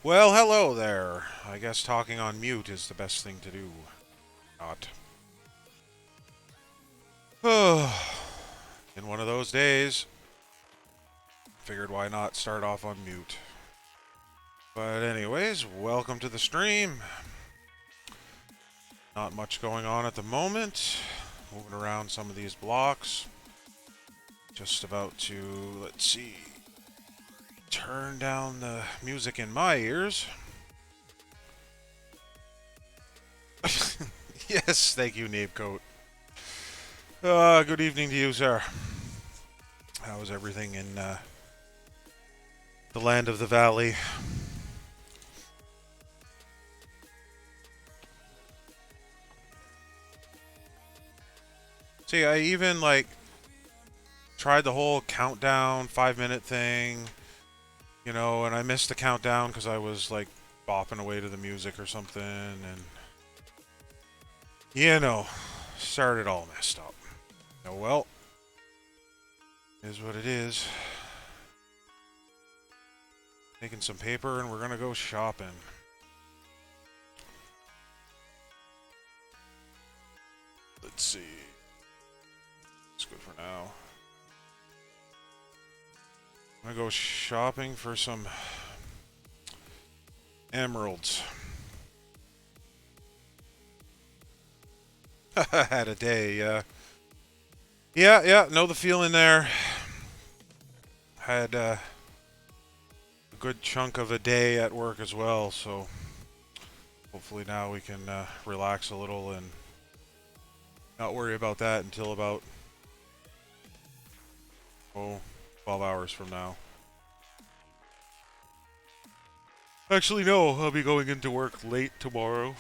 Well, hello there. I guess talking on mute is the best thing to do. Not. In one of those days, figured why not start off on mute. But anyways, welcome to the stream. Not much going on at the moment. Moving around some of these blocks. Just about to, let's see, turn down the music in my ears. Yes, thank you, Napecoat. Good evening to you, sir. How's everything in the land of the valley? See, I even tried the whole countdown 5 minute thing, and I missed the countdown because I was bopping away to the music or something, and started all messed up. Oh well, is what it is. Taking some paper and we're gonna go shopping. Let's see. It's good for now. I'm gonna go shopping for some emeralds. Had a day, yeah. Yeah, know the feeling there. Had a good chunk of a day at work as well, so hopefully now we can relax a little and not worry about that until about 12 hours from now. Actually, no, I'll be going into work late tomorrow.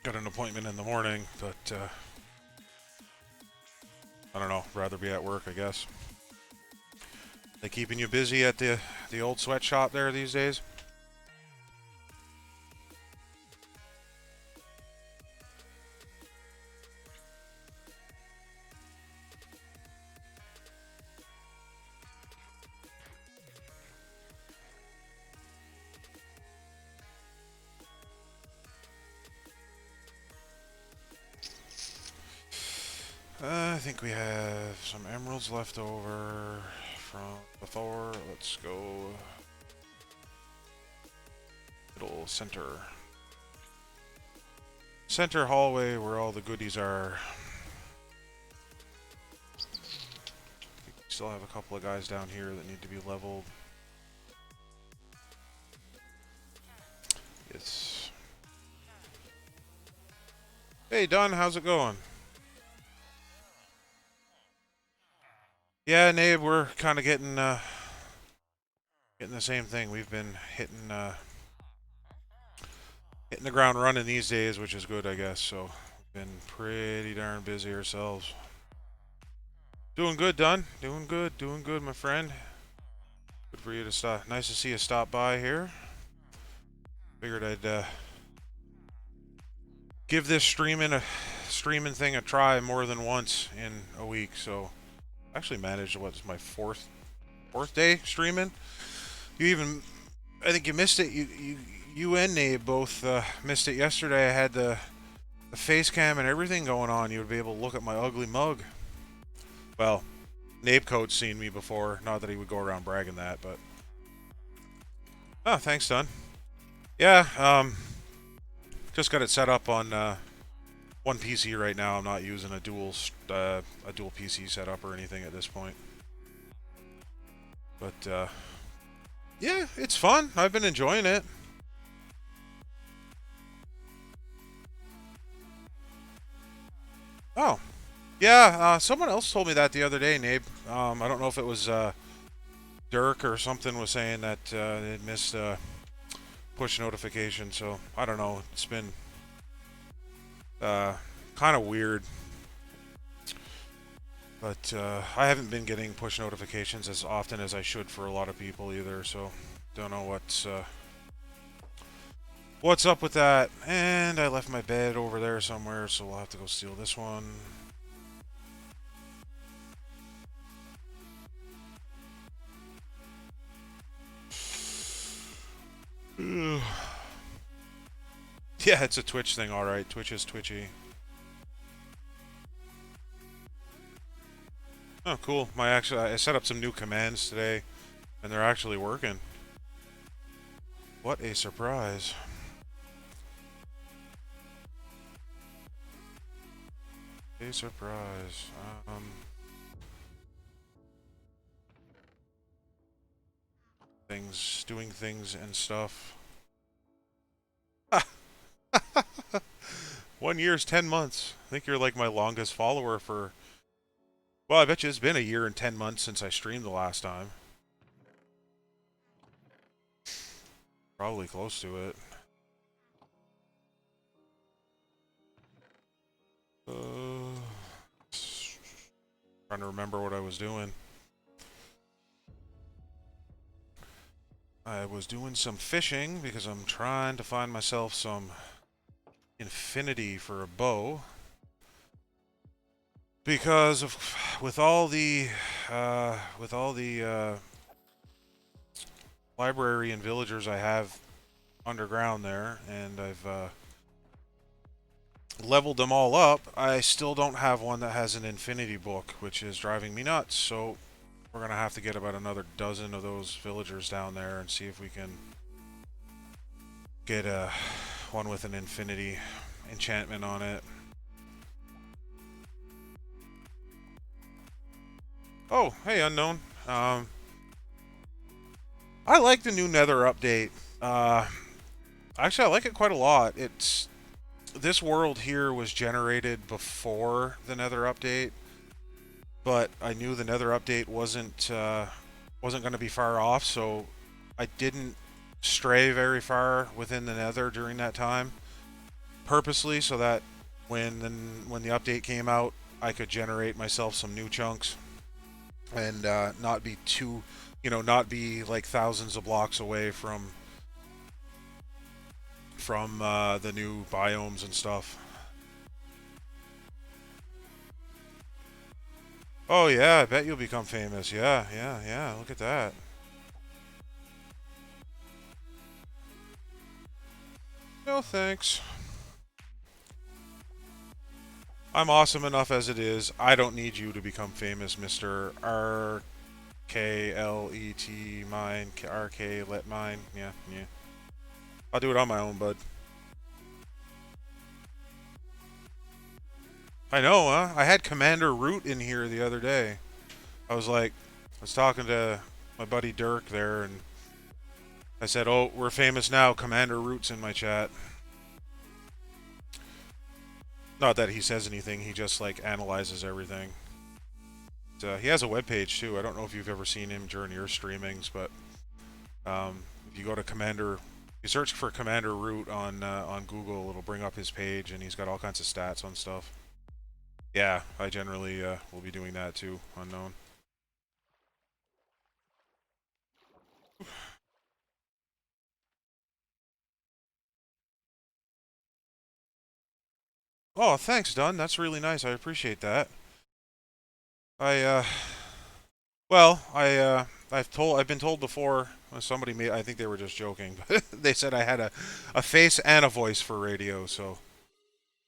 Got an appointment in the morning, but I don't know, rather be at work, I guess. They keeping you busy at the old sweatshop there these days? I think we have some emeralds left over from before. Let's go middle center hallway where all the goodies are. Still have a couple of guys down here that need to be leveled. Yes. Hey Don, how's it going? Yeah, Nabe, we're kind of getting the same thing. We've been hitting the ground running these days, which is good, I guess. So, been pretty darn busy ourselves. Doing good, Don. Doing good, my friend. Good for you to stop. Nice to see you stop by here. Figured I'd give this streaming thing a try more than once in a week. So, actually managed what's my fourth day streaming. I think you missed it. You and Nabe both missed it yesterday. I had the face cam and everything going on. You would be able to look at my ugly mug. Well, Napecoat's seen me before. Not that he would go around bragging that, but thanks, Don. Yeah, just got it set up on one PC right now. I'm not using a dual PC setup or anything at this point. But yeah, it's fun. I've been enjoying it. Oh, yeah. Someone else told me that the other day, Nabe. I don't know if it was Dirk or something was saying that they'd missed push notification. So I don't know. It's been kind of weird. But I haven't been getting push notifications as often as I should for a lot of people either. So don't know what's up with that. And I left my bed over there somewhere, so we'll have to go steal this one. Yeah, it's a Twitch thing, alright. Twitch is twitchy. Oh, cool. I set up some new commands today, and they're actually working. What a surprise. A surprise. Doing things and stuff. 1 year's 10 months. I think you're like my longest follower for... Well, I bet you it's been 1 year and 10 months since I streamed the last time. Probably close to it. Trying to remember what I was doing. I was doing some fishing because I'm trying to find myself some infinity for a bow. Because of with all the library and villagers I have underground there, and I've leveled them all up, I still don't have one that has an infinity book, which is driving me nuts. So we're gonna have to get about another dozen of those villagers down there and see if we can get one with an infinity enchantment on it. Oh, hey, Unknown. I like the new Nether update. Actually, I like it quite a lot. This world here was generated before the Nether update, but I knew the Nether update wasn't going to be far off, so I didn't stray very far within the Nether during that time, purposely, so that when the update came out, I could generate myself some new chunks and not be too, not be like thousands of blocks away from the new biomes and stuff. Oh yeah, I bet you'll become famous. Yeah. Look at that. No thanks. I'm awesome enough as it is. I don't need you to become famous, Mr. RKLET mine. RK let mine. Yeah. I'll do it on my own, bud. I know, huh? I had Commander Root in here the other day. I was talking to my buddy Dirk there, and I said, "Oh, we're famous now. Commander Root's in my chat." Not that he says anything. He just like analyzes everything. He has a webpage too. I don't know if you've ever seen him during your streamings, but if you go to you search for Commander Root on Google, it'll bring up his page, and he's got all kinds of stats on stuff. Yeah, I generally will be doing that too. Unknown. Oh, thanks, Dunn. That's really nice. I appreciate that. I've been told before. Somebody made. I think they were just joking, but they said I had a face and a voice for radio. So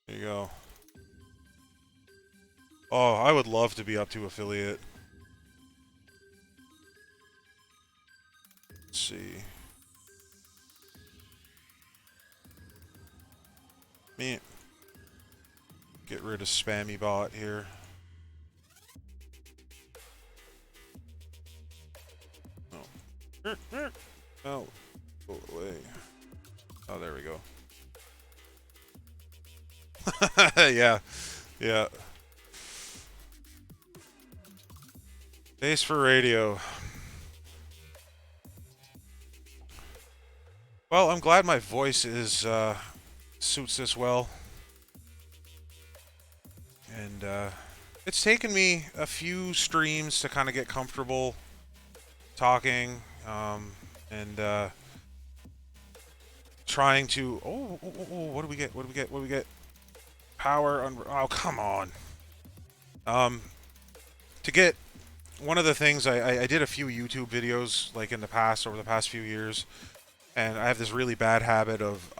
there you go. Oh, I would love to be up to affiliate. Let's see. Me. Get rid of spammy bot here. No. No. Go away. Oh, there we go. Yeah. Face for radio. Well, I'm glad my voice suits this well. And it's taken me a few streams to kind of get comfortable talking and trying to... Oh, what do we get? What do we get? Power... Oh, come on. To get... One of the things, I did a few YouTube videos, like in the past, over the past few years, And I have this really bad habit of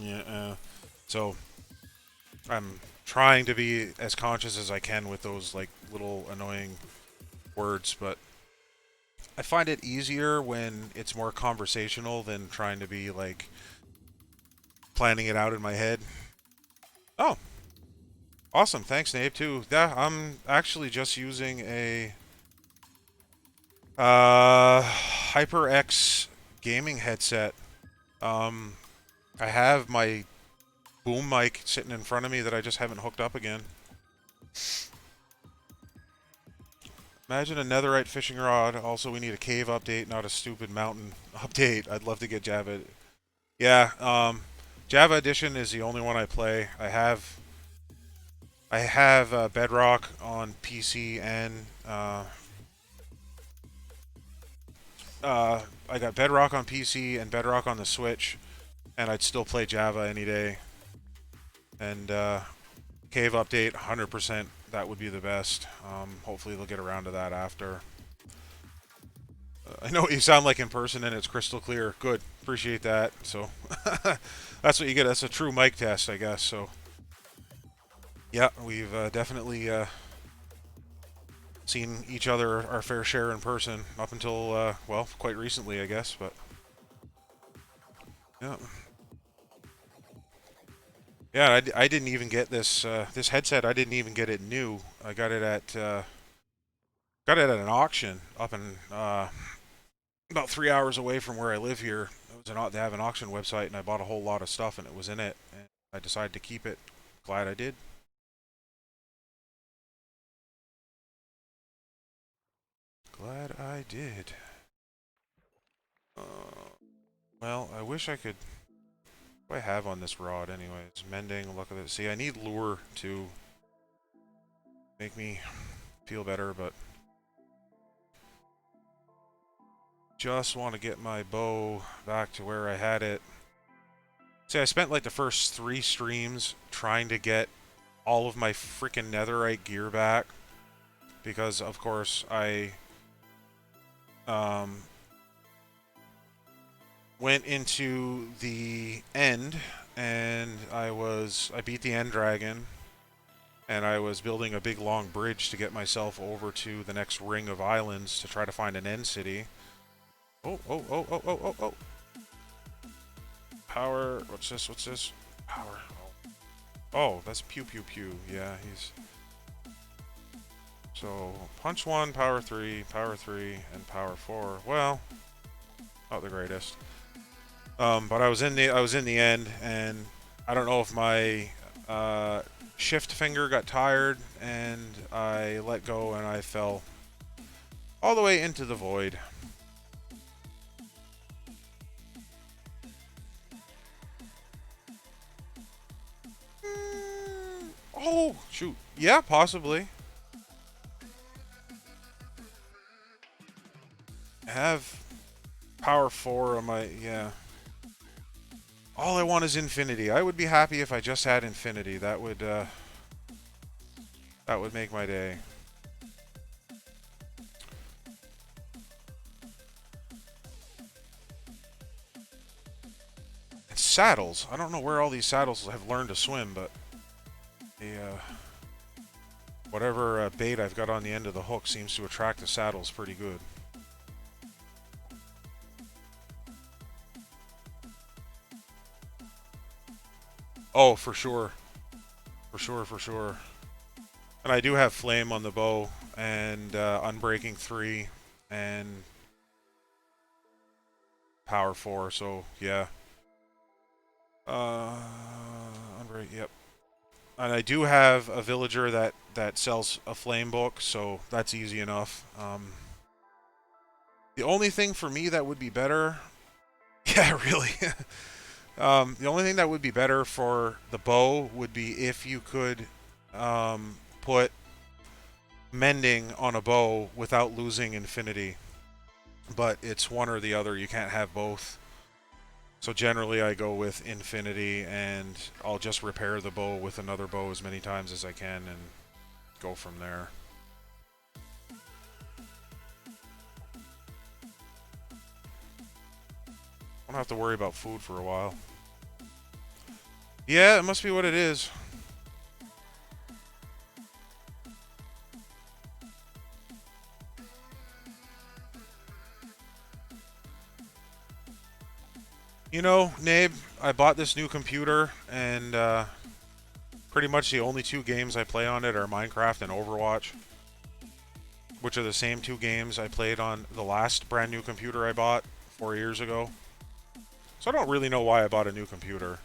yeah. So I'm trying to be as conscious as I can with those like little annoying words, but I find it easier when it's more conversational than trying to be like planning it out in my head. Oh, awesome. Thanks, Nate, too. Yeah, I'm actually just using a HyperX gaming headset. Um, I have my boom mic sitting in front of me that I just haven't hooked up again. Imagine a netherite fishing rod. Also, we need a cave update, not a stupid mountain update. I'd love to get Java. Yeah, Java Edition is the only one I play. I have Bedrock on PC and I got Bedrock on PC and Bedrock on the Switch, and I'd still play Java any day. And Cave update, 100%. That would be the best. Hopefully they'll get around to that after. I know what you sound like in person, and it's crystal clear. Good, appreciate that. So that's what you get. That's a true mic test, I guess. So yeah, we've definitely seen each other our fair share in person up until well, quite recently, I guess. But yeah. Yeah, I didn't even get this headset. I didn't even get it new. I got it at an auction up in about 3 hours away from where I live here. They have an auction website, and I bought a whole lot of stuff, and it was in it. And I decided to keep it. Glad I did. Glad I did. Well, I wish I could. What do I have on this rod, anyways? Mending. Look at it. See, I need lure to make me feel better, but just want to get my bow back to where I had it. See, I spent like the first 3 streams trying to get all of my freaking netherite gear back because, of course, I um, went into the end and I beat the end dragon and I was building a big long bridge to get myself over to the next ring of islands to try to find an end city. Oh. Power, what's this? Power. Oh, that's pew pew pew. Yeah, he's... So, punch 1, power 3, and power 4. Well, not the greatest. But I was in the end, and I don't know if my shift finger got tired, and I let go, and I fell all the way into the void. Oh, shoot. Yeah, possibly. I have power 4 on my... Yeah. All I want is infinity. I would be happy if I just had infinity. That would make my day. And saddles. I don't know where all these saddles have learned to swim, but the whatever bait I've got on the end of the hook seems to attract the saddles pretty good. Oh, for sure. For sure. And I do have flame on the bow and unbreaking 3 and power 4, so yeah. Unbreak, yep. And I do have a villager that sells a flame book, so that's easy enough. The only thing for me that would be better... Yeah, really. The only thing that would be better for the bow would be if you could put mending on a bow without losing infinity. But it's one or the other. You can't have both. So generally I go with infinity, and I'll just repair the bow with another bow as many times as I can and go from there. Don't have to worry about food for a while. Yeah, it must be what it is. You know, Nabe, I bought this new computer, and pretty much the only two games I play on it are Minecraft and Overwatch, which are the same two games I played on the last brand new computer I bought 4 years ago. So I don't really know why I bought a new computer.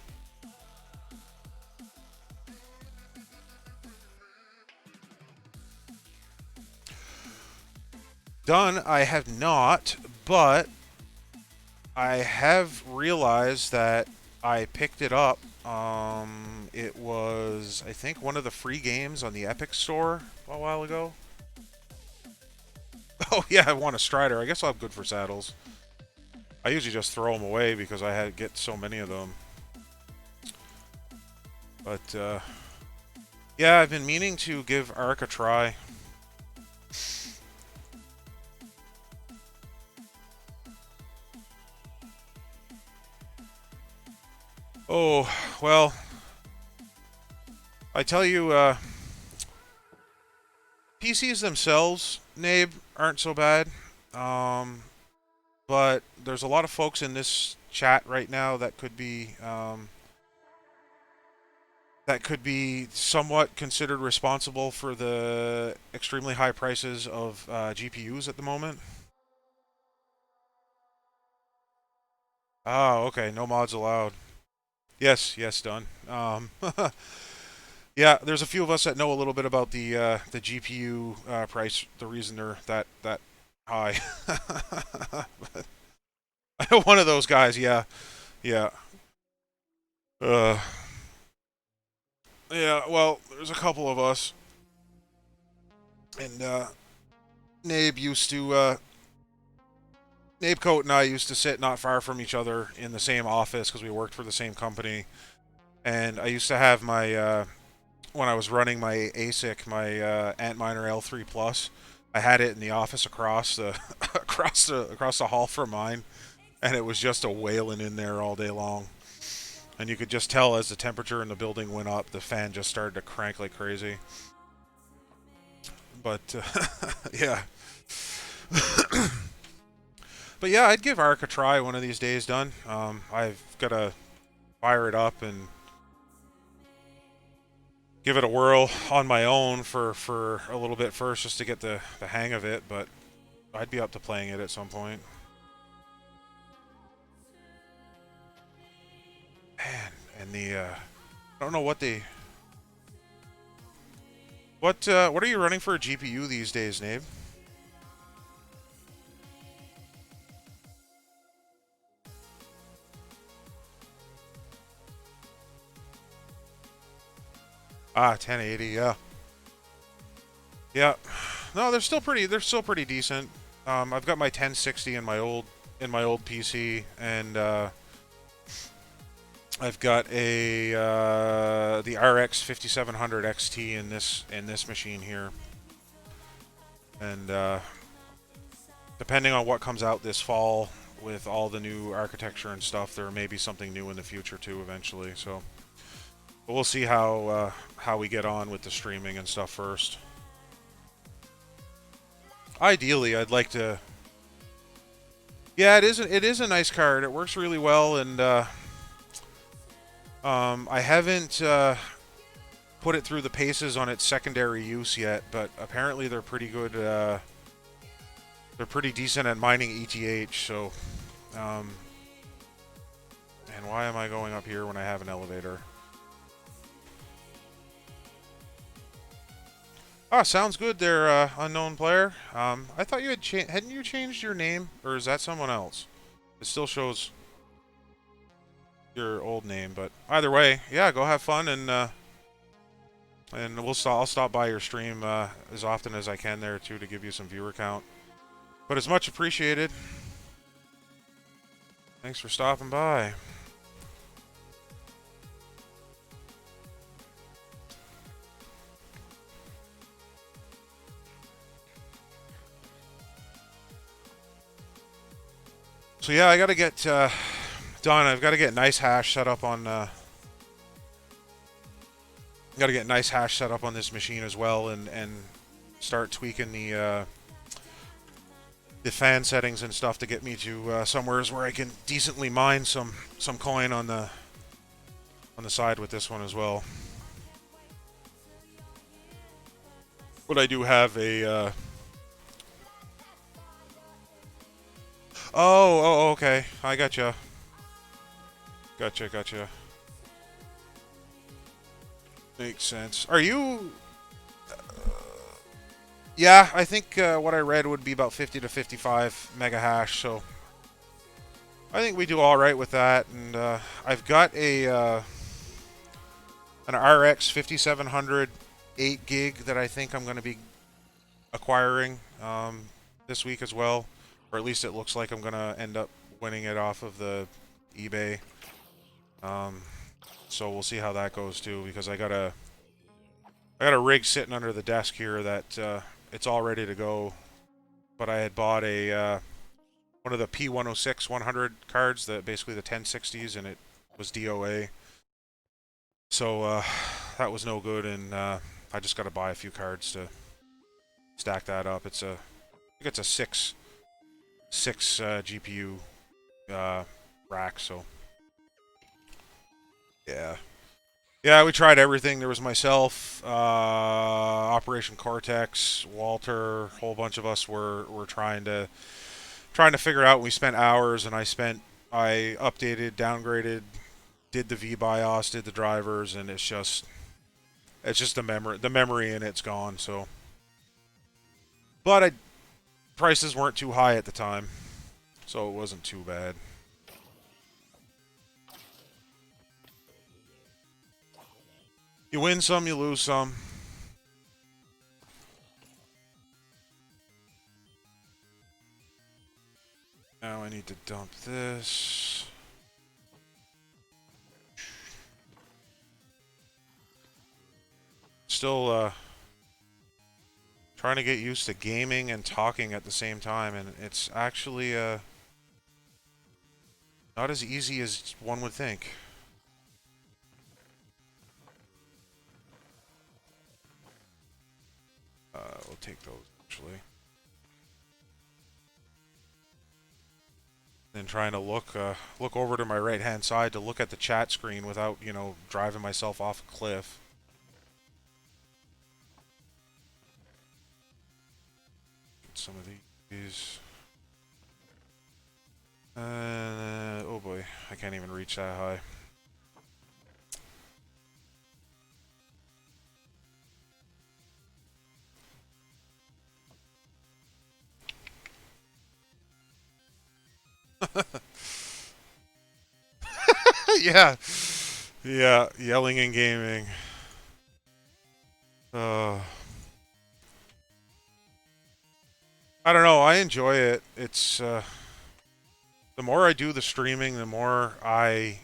Done, I have not, but I have realized that I picked it up. It was, I think, one of the free games on the Epic Store a while ago. Oh yeah, I want a Strider. I guess I'll have good for saddles. I usually just throw them away because I get so many of them. But yeah, I've been meaning to give Ark a try. Oh, well, I tell you, PCs themselves, Nabe, aren't so bad. But there's a lot of folks in this chat right now that could be somewhat considered responsible for the extremely high prices of GPUs at the moment. Oh, okay. No mods allowed. Yes, yes, done. Yeah, there's a few of us that know a little bit about the GPU price, the reason they're that high. One of those guys, yeah, yeah, uh, yeah. Well, there's a couple of us, and Nabe used to Nabe Coat and I used to sit not far from each other in the same office because we worked for the same company. And I used to have my when I was running my ASIC, my Antminer L3 Plus. I had it in the office across the across the hall from mine, and it was just a wailing in there all day long. And you could just tell as the temperature in the building went up, the fan just started to crank like crazy. But yeah. But yeah, I'd give Ark a try one of these days, done. I've got to fire it up and give it a whirl on my own for a little bit first just to get the hang of it, but I'd be up to playing it at some point. Man, and I don't know what what are you running for a GPU these days, Nabe? Ah, 1080, yeah. Yeah. No, they're still pretty decent. I've got my 1060 in my old PC, and I've got a the RX 5700 XT in this machine here. And depending on what comes out this fall with all the new architecture and stuff, there may be something new in the future too eventually. So but we'll see how we get on with the streaming and stuff first. Ideally, I'd like to. Yeah, it is a nice card. It works really well, and I haven't put it through the paces on its secondary use yet, but apparently they're pretty good. They're pretty decent at mining ETH. So, and why am I going up here when I have an elevator? Ah, sounds good there, unknown player. I thought you hadn't you changed your name, or is that someone else? It still shows your old name, but either way, yeah, go have fun, and I'll stop by your stream as often as I can there too to give you some viewer count. But it's much appreciated. Thanks for stopping by. So yeah, I gotta get done. I've got to get nice hash set up on. Got to get nice hash set up on this machine as well, and start tweaking the fan settings and stuff to get me to somewheres where I can decently mine some coin on the side with this one as well. But I do have a. Oh, okay. I gotcha. Gotcha. Makes sense. Are you? Yeah, I think what I read would be about 50 to 55 mega hash. So I think we do all right with that. And I've got an RX 5700 8 gig that I think I'm going to be acquiring this week as well, or at least it looks like I'm going to end up winning it off of the eBay. So we'll see how that goes too, because I got a rig sitting under the desk here that it's all ready to go, but I had bought a one of the P106 100 cards, that basically the 1060s, and it was DOA. So that was no good, and I just got to buy a few cards to stack that up. I think it's a six GPU rack. So yeah, we tried everything. There was myself, Operation Cortex, Walter, a whole bunch of us were trying to figure out. We spent hours, and I updated, downgraded, did the VBIOS, did the drivers, and it's just the memory in it's gone. So, but prices weren't too high at the time, so it wasn't too bad. You win some, you lose some. Now I need to dump this. Still trying to get used to gaming and talking at the same time, and it's actually not as easy as one would think. We'll take those, actually. Then trying to look over to my right-hand side to look at the chat screen without, driving myself off a cliff. Get some of these. Oh boy, I can't even reach that high. Yeah, yelling and gaming. I don't know. I enjoy it. It's the more I do the streaming, the more I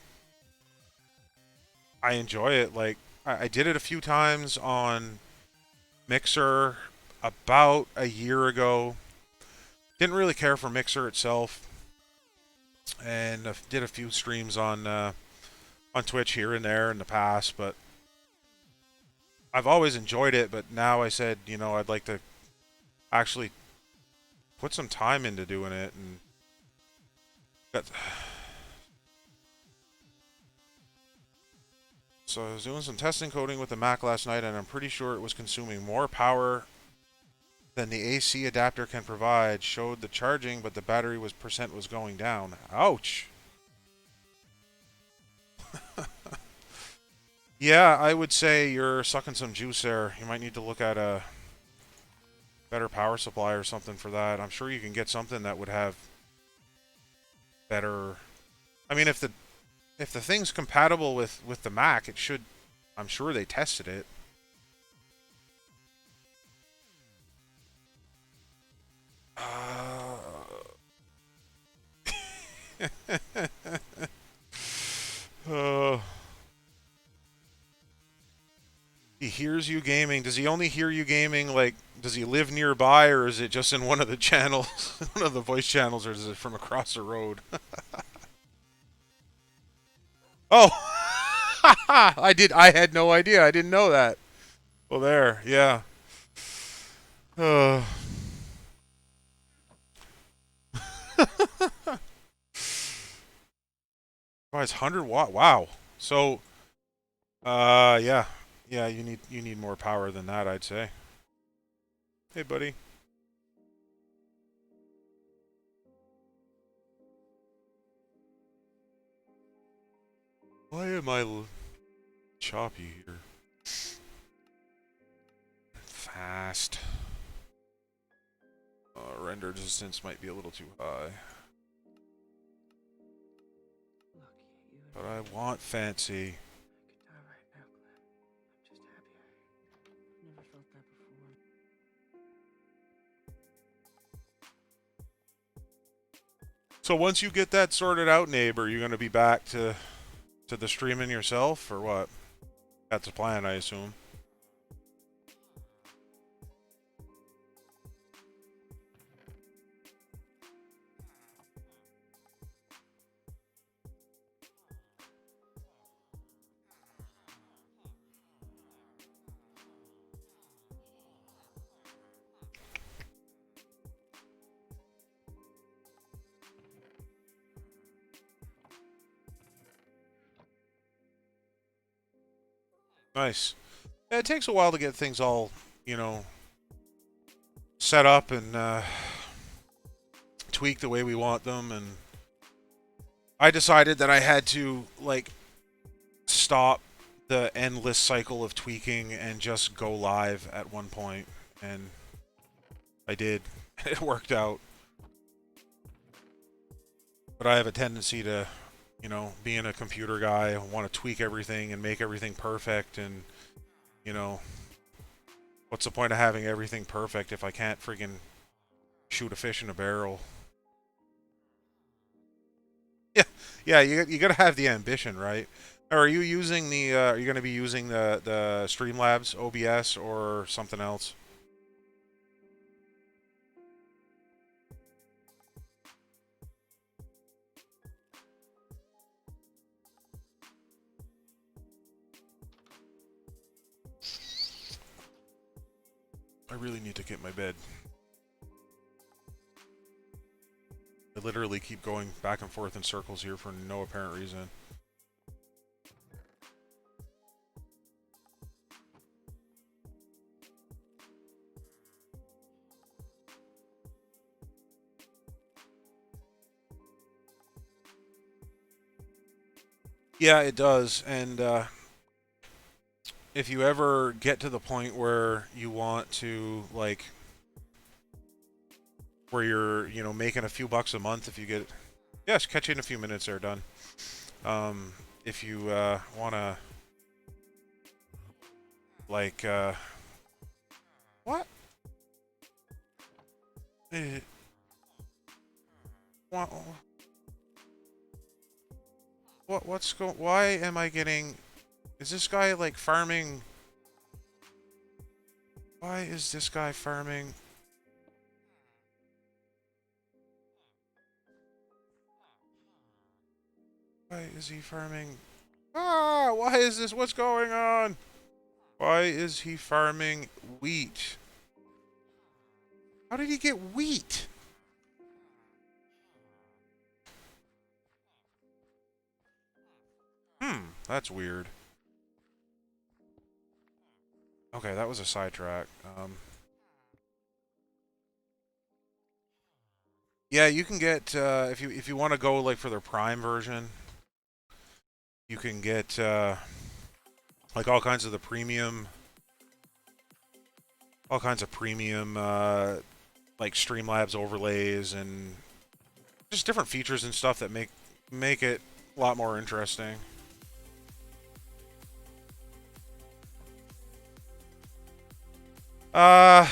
enjoy it. Like I did it a few times on Mixer about a year ago. Didn't really care for Mixer itself, and did a few streams on Twitch here and there in the past, but I've always enjoyed it. But now I said, I'd like to actually put some time into doing it, and so I was doing some testing coding with the Mac last night, and I'm pretty sure it was consuming more power than the AC adapter can provide. Showed the charging, but the battery percent was going down. Ouch. Yeah, I would say you're sucking some juice there. You might need to look at a better power supply or something for that. I'm sure you can get something that would have better. I mean, if the thing's compatible with the Mac, it should. I'm sure they tested it. He hears you gaming. Does he only hear you gaming? Like, does he live nearby, or is it just in one of the channels, one of the voice channels, or is it from across the road? Oh, I had no idea. I didn't know that. Well, there. Yeah. Uh, oh, it's 100 watt. Wow. So, yeah, yeah. You need more power than that, I'd say. Hey, buddy. Why am I choppy here? Fast. Render distance might be a little too high. But I want fancy. So once you get that sorted out, neighbor, you're gonna be back to the streaming yourself, or what? That's the plan, I assume. Nice. Yeah, it takes a while to get things all, you know, set up and tweak the way we want them, and I decided that I had to like stop the endless cycle of tweaking and just go live at one point, and I did. It worked out. But I have a tendency to, being a computer guy, want to tweak everything and make everything perfect, and you know, what's the point of having everything perfect if I can't friggin' shoot a fish in a barrel? Yeah, yeah, you gotta have the ambition, right? Or are you using the? Are you gonna be using the Streamlabs OBS or something else? I really need to get my bed. I literally keep going back and forth in circles here for no apparent reason. Yeah, it does, and if you ever get to the point where you want to, like, where you're, making a few bucks a month, if you get, yes, catch you in a few minutes there, done. If you want to, like, what? Eh, what? Why am I getting, is this guy, like, farming? Why is this guy farming? Why is he farming? Ah, why is this? What's going on? Why is he farming wheat? How did he get wheat? That's weird. Okay, that was a sidetrack. Yeah, you can get if you want to go like for their Prime version, you can get like all kinds of premium like Streamlabs overlays and just different features and stuff that make it a lot more interesting. Uh,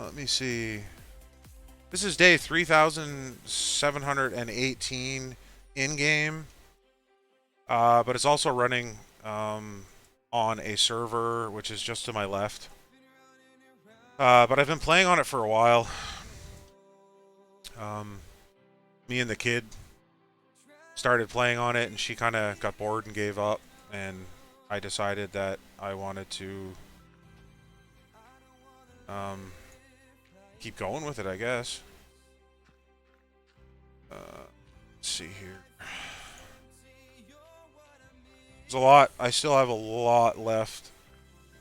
let me see. This is day 3,718 in-game, but it's also running on a server, which is just to my left. But I've been playing on it for a while. me and the kid started playing on it, and she kind of got bored and gave up, and I decided that I wanted to keep going with it, I guess. Let's see here. There's a lot. I still have a lot left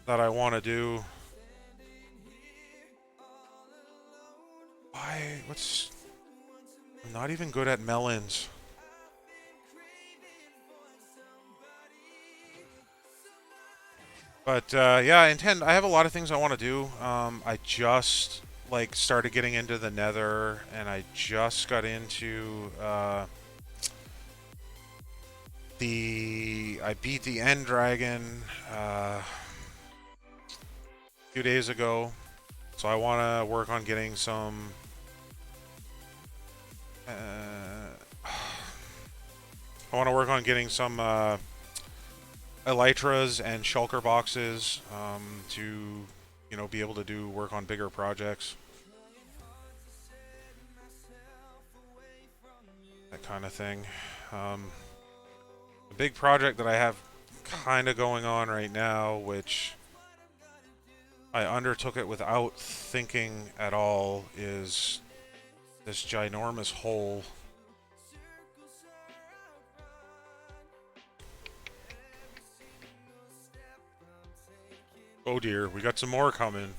that I want to do. I'm not even good at melons. But yeah, I have a lot of things I want to do. I just like started getting into the Nether, and I just got into I beat the End Dragon a few days ago, so I want to work on getting some. I want to work on getting some elytras and shulker boxes to, be able to do work on bigger projects. That kind of thing. The big project that I have kind of going on right now, which I undertook it without thinking at all, is this ginormous hole. Oh dear, we got some more coming.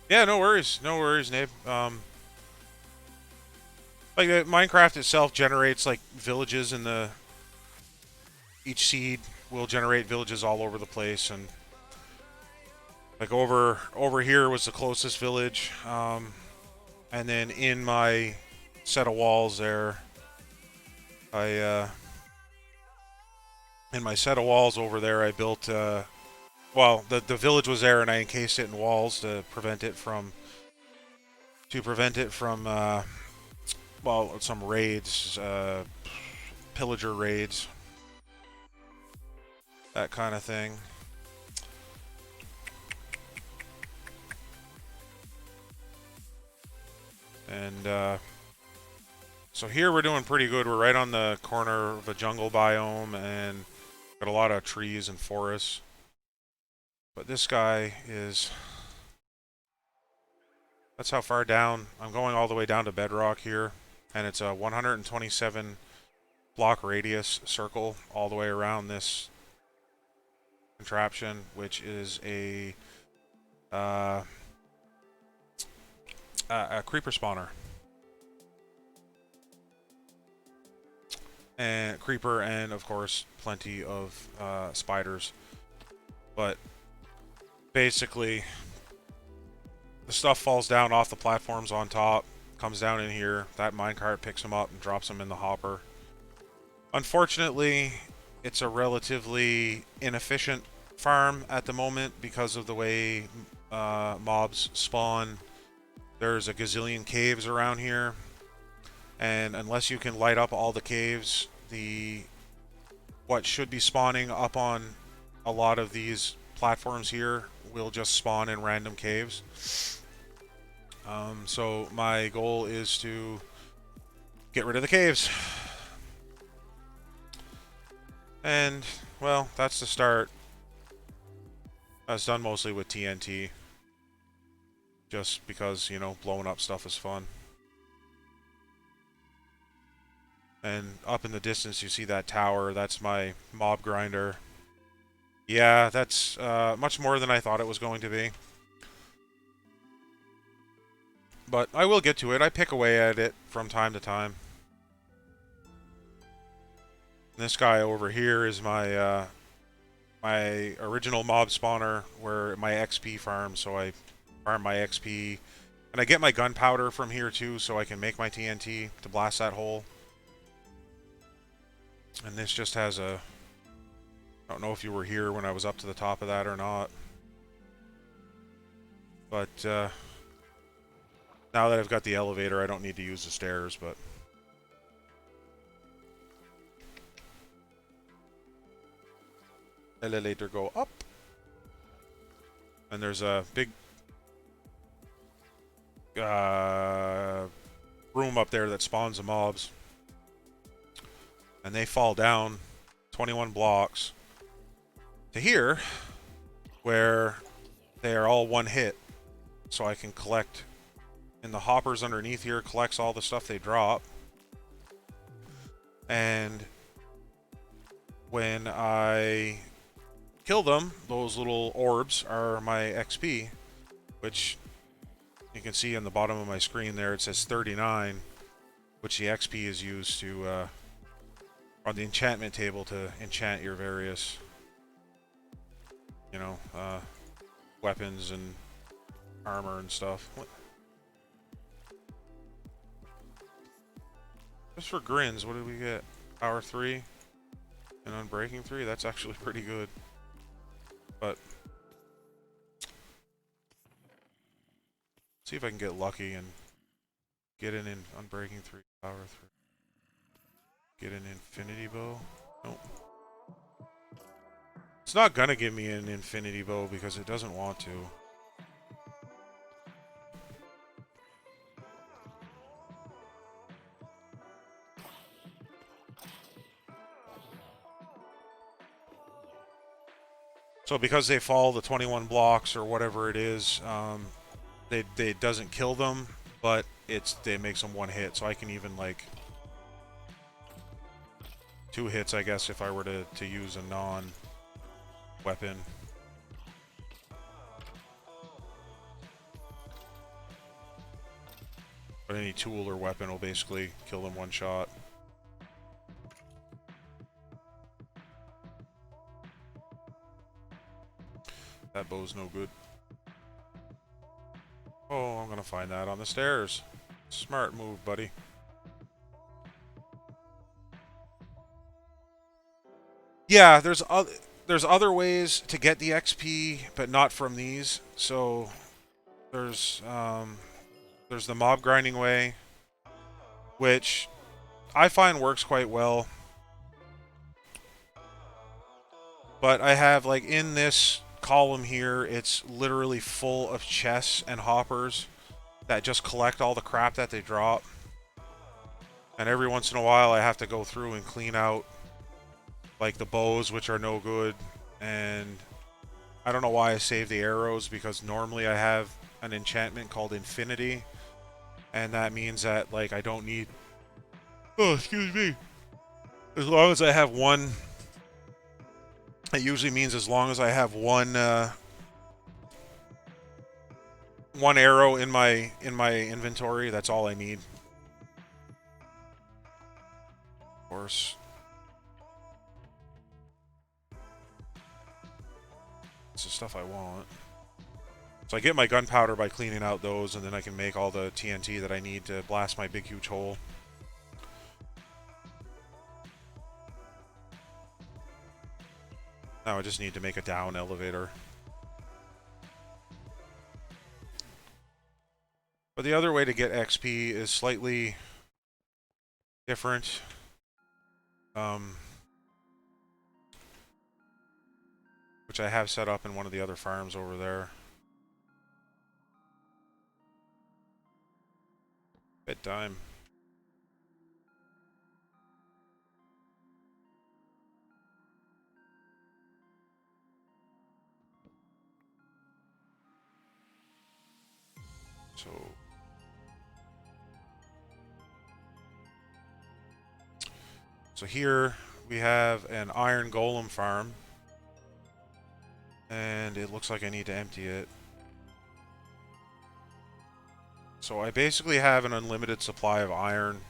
Yeah, no worries, Nabe. Like Minecraft itself generates like villages in the. Each seed will generate villages all over the place, and like over here was the closest village, and then in my set of walls there, in my set of walls over there, I built. Well, the village was there, and I encased it in walls to prevent it from. Well, some raids, pillager raids, that kind of thing. And so here we're doing pretty good. We're right on the corner of a jungle biome, and got a lot of trees and forests. But this guy is. That's how far down. I'm going all the way down to bedrock here, and it's a 127 block radius circle all the way around this contraption, which is a creeper spawner. And creeper, and of course plenty of spiders. But basically, the stuff falls down off the platforms on top, comes down in here, that minecart picks them up and drops them in the hopper. Unfortunately, it's a relatively inefficient farm at the moment because of the way mobs spawn. There's a gazillion caves around here, and unless you can light up all the caves, what should be spawning up on a lot of these platforms here will just spawn in random caves. So my goal is to get rid of the caves. And, well, that's the start. That's done mostly with TNT. Just because, blowing up stuff is fun. And up in the distance you see that tower. That's my mob grinder. Yeah, that's much more than I thought it was going to be. But I will get to it. I pick away at it from time to time. This guy over here is my my original mob spawner, where my XP farm. So I farm my XP, and I get my gunpowder from here too, so I can make my TNT to blast that hole. And this just has a. I don't know if you were here when I was up to the top of that or not, but now that I've got the elevator, I don't need to use the stairs, but. Elevator go up. And there's a big room up there that spawns the mobs. And they fall down 21 blocks to here, where they are all one hit. So I can collect in the hoppers underneath here, collects all the stuff they drop. And when I kill them, those little orbs are my XP, which you can see on the bottom of my screen there, it says 39, which the XP is used to, on the enchantment table to enchant your various, you know, weapons and armor and stuff. What? Just for grins, what did we get? Power 3 and Unbreaking 3? That's actually pretty good. But see if I can get lucky and get an Unbreaking 3, Power 3. Get an Infinity Bow. Nope. It's not gonna give me an Infinity Bow because it doesn't want to. So because they fall the 21 blocks or whatever it is, they doesn't kill them, but they makes them one hit. So I can even like 2 hits, I guess, if I were to use a non-weapon. But any tool or weapon will basically kill them one shot. That bow's no good. Oh, I'm gonna find that on the stairs. Smart move, buddy. Yeah, there's other ways to get the XP, but not from these. So there's the mob grinding way, which I find works quite well. But I have, like, in this column here, it's literally full of chests and hoppers that just collect all the crap that they drop. And every once in a while I have to go through and clean out, like, the bows, which are no good. And I don't know why I saved the arrows, because normally I have an enchantment called Infinity. And that means that, like, I don't need... Oh, excuse me. As long as I have one... It usually means as long as I have one arrow in my inventory, that's all I need. Of course. It's the stuff I want. So I get my gunpowder by cleaning out those, and then I can make all the TNT that I need to blast my big huge hole. Now I just need to make a down elevator. But the other way to get XP is slightly different. Which I have set up in one of the other farms over there. Bedtime. So here we have an iron golem farm. And it looks like I need to empty it. So I basically have an unlimited supply of iron.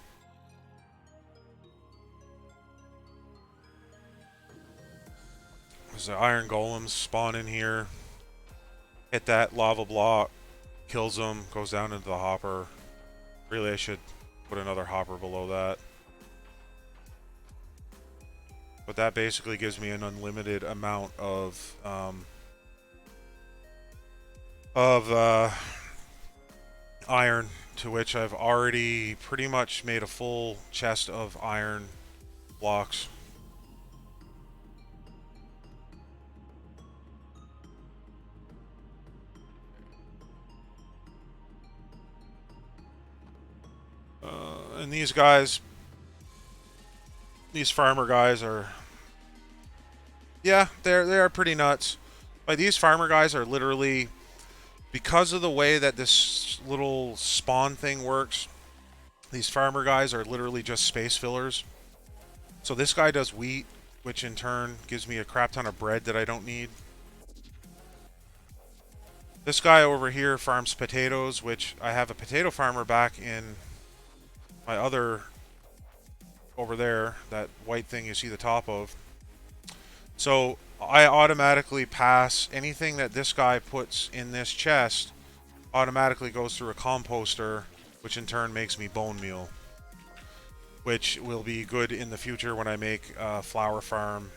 There's the iron golems spawn in here. Hit that lava block. Kills them. Goes down into the hopper. Really, I should put another hopper below that. But that basically gives me an unlimited amount of iron, to which I've already pretty much made a full chest of iron blocks. And these guys, these farmer guys are, yeah, they are pretty nuts. Like, these farmer guys are literally, because of the way that this little spawn thing works, these farmer guys are literally just space fillers. So this guy does wheat, which in turn gives me a crap ton of bread that I don't need. This guy over here farms potatoes, which I have a potato farmer back in my other, over there, that white thing you see the top of. So I automatically pass anything that this guy puts in this chest, automatically goes through a composter, which in turn makes me bone meal, which will be good in the future when I make a flower farm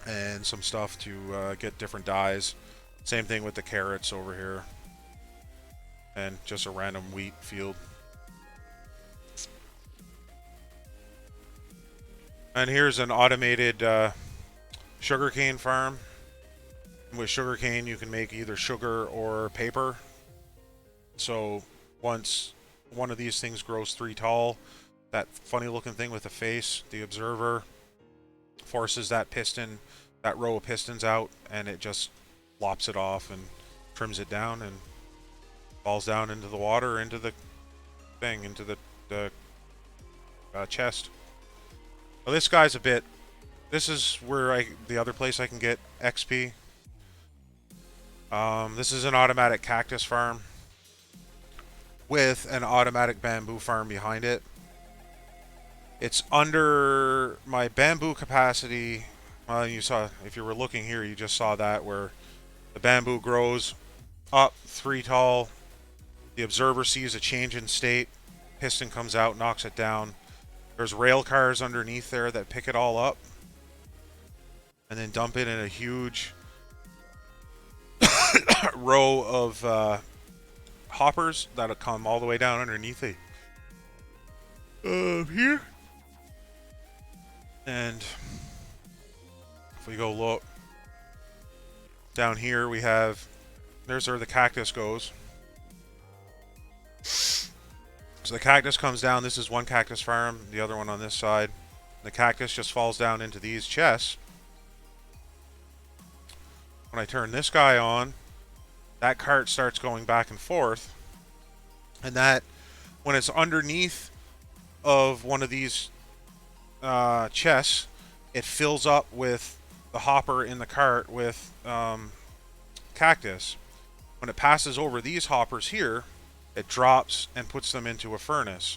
and some stuff to get different dyes. Same thing with the carrots over here. And just a random wheat field. And here's an automated sugarcane farm. With sugarcane you can make either sugar or paper. So once one of these things grows 3 tall, that funny looking thing with the face, the observer, forces that piston, that row of pistons out, and it just lops it off and trims it down and falls down into the water, into the thing, into the chest. Well, this guy's a bit, this is where the other place I can get XP. This is an automatic cactus farm with an automatic bamboo farm behind it. It's under my bamboo capacity. You saw, if you were looking here, you just saw that where the bamboo grows up 3 tall. The observer sees a change in state. Piston comes out, knocks it down. There's rail cars underneath there that pick it all up and then dump it in a huge row of hoppers that'll come all the way down underneath it. Here. And if we go look down here, we have, there's where the cactus goes. So the cactus comes down. This is one cactus farm, the other one on this side. The cactus just falls down into these chests. When I turn this guy on, that cart starts going back and forth. And that, when it's underneath of one of these chests, it fills up with the hopper in the cart with cactus. When it passes over these hoppers here, it drops and puts them into a furnace.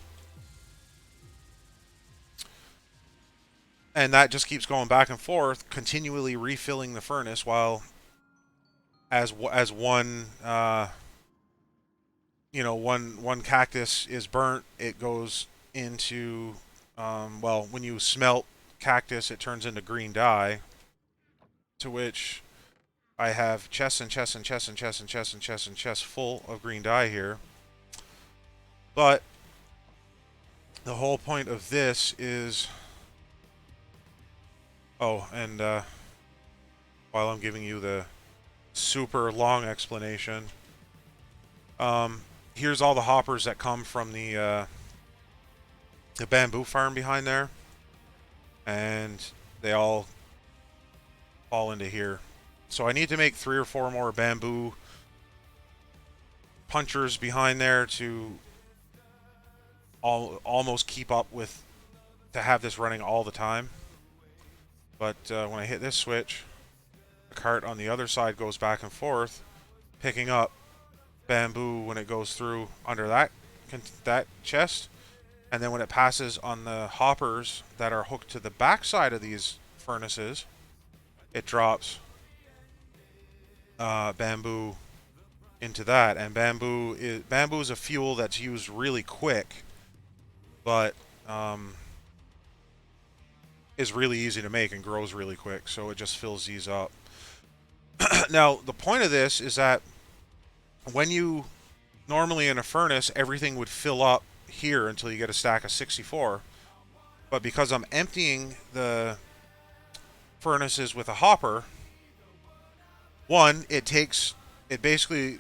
And that just keeps going back and forth, continually refilling the furnace while as one one cactus is burnt, it goes into well, when you smelt cactus, it turns into green dye, to which I have chests and chests and chests and chests and chests and chests and chests full of green dye here. But the whole point of this is, oh, and while I'm giving you the super long explanation, here's all the hoppers that come from the bamboo farm behind there, and they all fall into here. So I need to make 3 or 4 more bamboo punchers behind there to almost keep up with, to have this running all the time. But when I hit this switch, the cart on the other side goes back and forth, picking up bamboo when it goes through under that chest, and then when it passes on the hoppers that are hooked to the back side of these furnaces, it drops bamboo into that. And bamboo is a fuel that's used really quick, but is really easy to make and grows really quick, so it just fills these up. Now, the point of this is that when you, normally in a furnace, everything would fill up here until you get a stack of 64. But because I'm emptying the furnaces with a hopper, one, it basically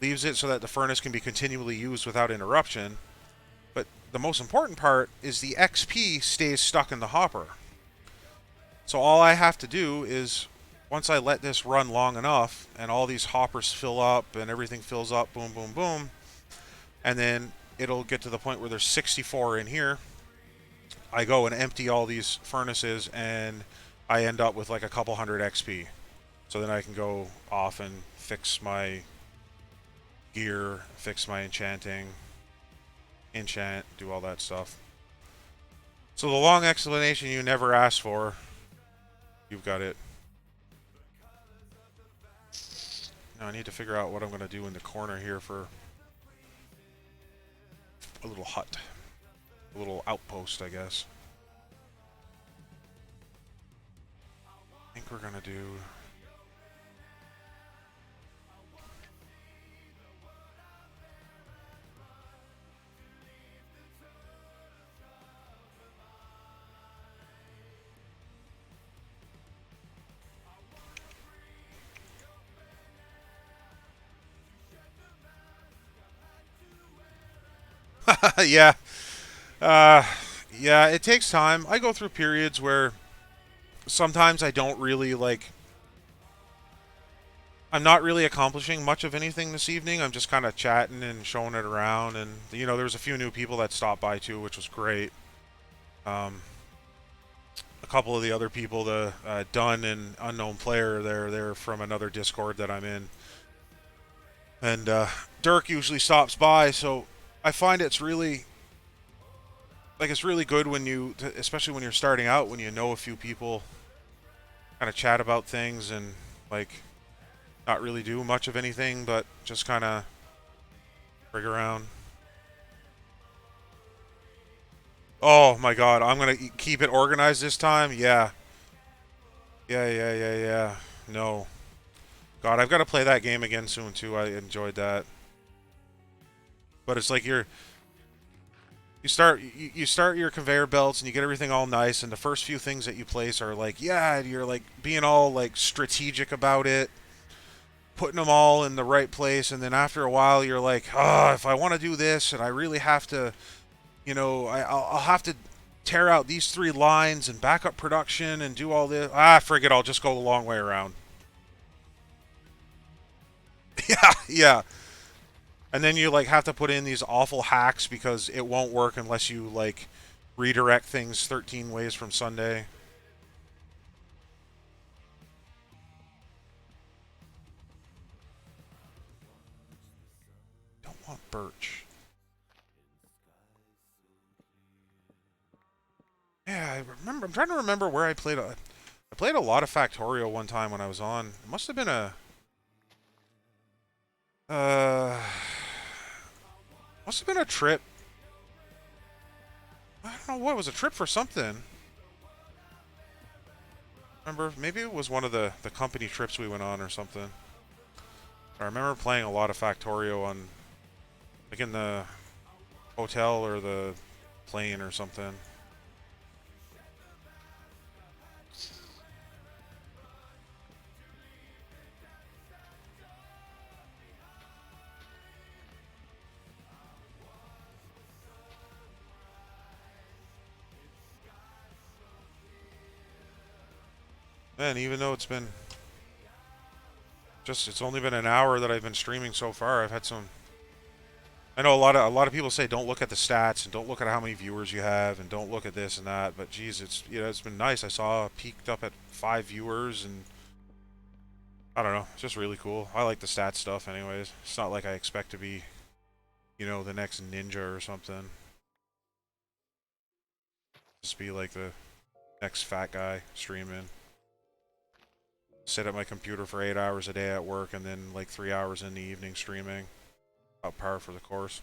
leaves it so that the furnace can be continually used without interruption. But the most important part is the XP stays stuck in the hopper. So all I have to do is, once I let this run long enough and all these hoppers fill up and everything fills up, boom, boom, boom, and then it'll get to the point where there's 64 in here. I go and empty all these furnaces and I end up with like a couple hundred XP. So then I can go off and fix my gear, fix my enchanting, enchant, do all that stuff. So the long explanation you never asked for, you've got it. Now I need to figure out what I'm going to do in the corner here for a little hut. A little outpost, I guess. I think we're going to do... yeah. Yeah, it takes time. I go through periods where sometimes I don't really, like... I'm not really accomplishing much of anything this evening. I'm just kind of chatting and showing it around. And, you know, there was a few new people that stopped by, too, which was great. A couple of the other people, the Dunn and Unknown Player, they're from another Discord that I'm in. And Dirk usually stops by, so I find it's really... Like, it's really good when you, especially when you're starting out, when you know a few people, kind of chat about things and, like, not really do much of anything, but just kind of rig around. Oh my god, I'm going to keep it organized this time? Yeah. Yeah. No. God, I've got to play that game again soon, too. I enjoyed that. But it's like you start your conveyor belts and you get everything all nice, and the first few things that you place are like, yeah, you're like being all like strategic about it, putting them all in the right place, and then after a while you're like, oh, if I want to do this and I really have to, you know, I'll have to tear out these 3 lines and back up production and do all this. Ah, frig it, I'll just go the long way around. Yeah. And then you like have to put in these awful hacks because it won't work unless you like redirect things 13 ways from Sunday. Don't want birch. Yeah, I remember. I'm trying to remember where I played. I played a lot of Factorio one time when I was on. It must have been a. Uh, must have been a trip. I don't know what, it was a trip for something. Remember, maybe it was one of the company trips we went on or something. I remember playing a lot of Factorio on, like in the hotel or the plane or something. And even though it's been it's only been an hour that I've been streaming so far, I've had some. I know a lot of people say don't look at the stats and don't look at how many viewers you have and don't look at this and that, but geez, it's, you know, it's been nice. I saw peaked up at 5 viewers, and I don't know, it's just really cool. I like the stat stuff anyways. It's not like I expect to be, you know, the next ninja or something. Just be like the next fat guy streaming. Sit at my computer for 8 hours a day at work and then like 3 hours in the evening streaming. About par for the course.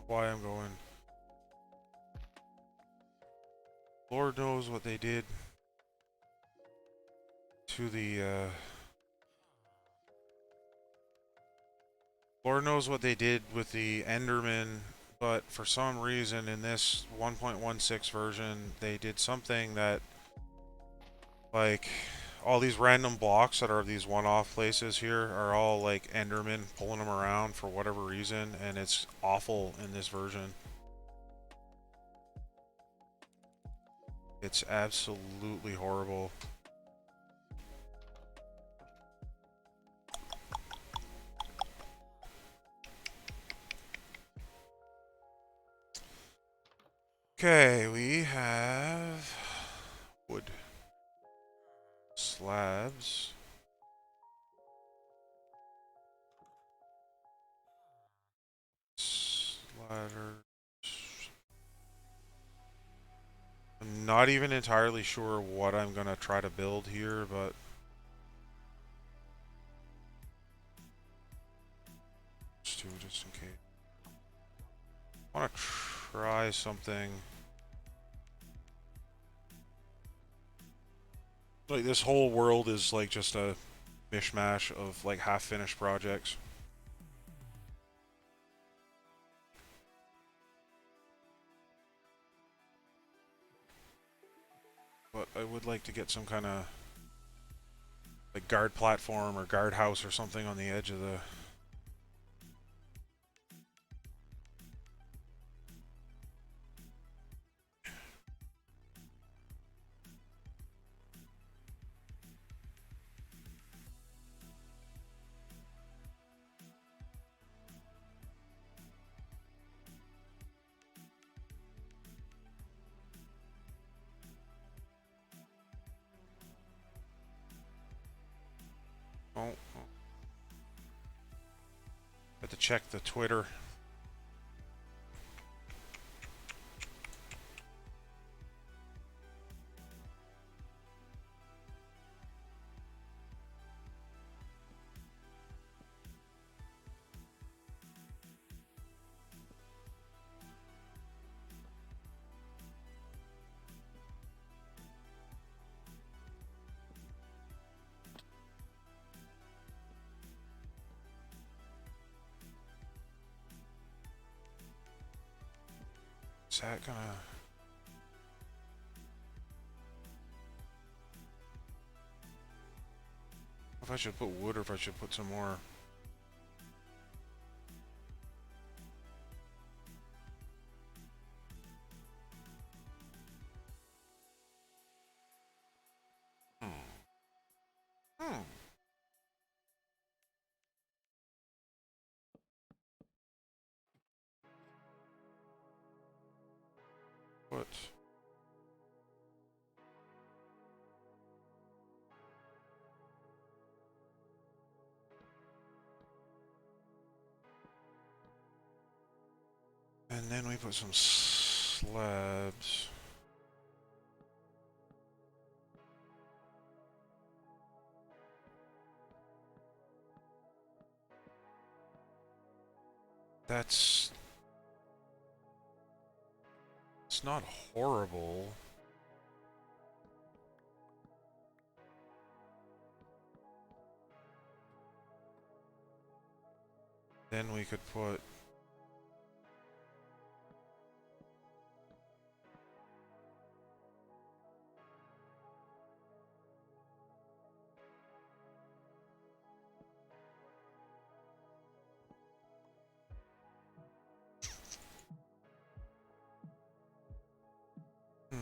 why I'm going. Lord knows what they did to the, Lord knows what they did with the Enderman, but for some reason in this 1.16 version, they did something that, like, all these random blocks that are these one-off places here are all, like, Endermen pulling them around for whatever reason, and it's awful in this version. It's absolutely horrible. Okay, we have wood slabs. Ladders. I'm not even entirely sure what I'm gonna try to build here, but just in case. I want to try something. Like, this whole world is like just a mishmash of like half-finished projects. But I would like to get some kind of like guard platform or guard house or something on the edge of the... Oh. Have to check the Twitter. Is that gonna... If I should put wood or if I should put some more... Hmm. What? And then we put some slabs. That's... It's not horrible. Then we could put... Hmm.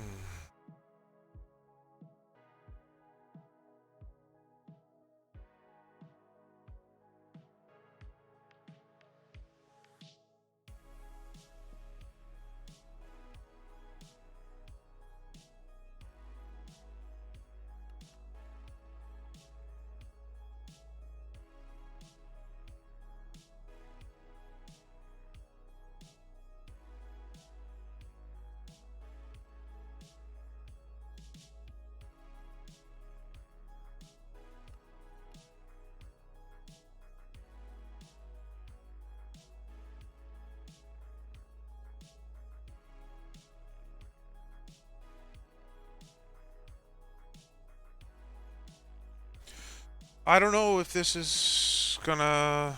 I don't know if this is gonna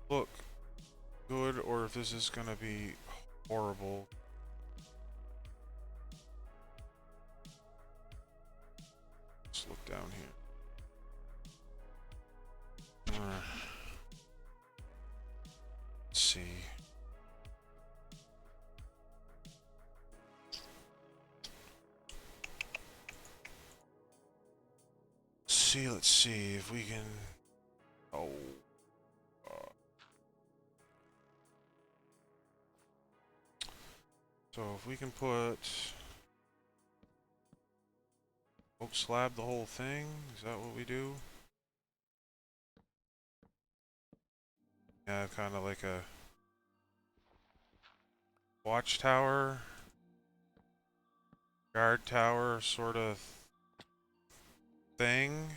look good or if this is gonna be horrible. Let's look down here. Let's see. Let's see if we can. Oh. So if we can put oak slab the whole thing, is that what we do? Yeah, kind of like a watchtower, guard tower sort of thing.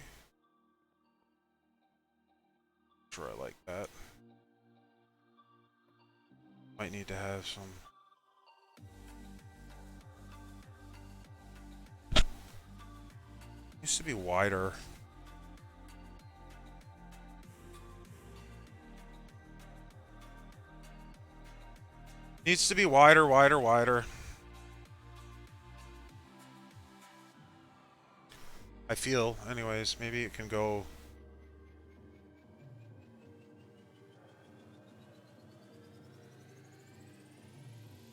Sure, I like that. Might need to have some. Used to be wider. Needs to be wider, wider, wider. I feel, anyways, maybe it can go.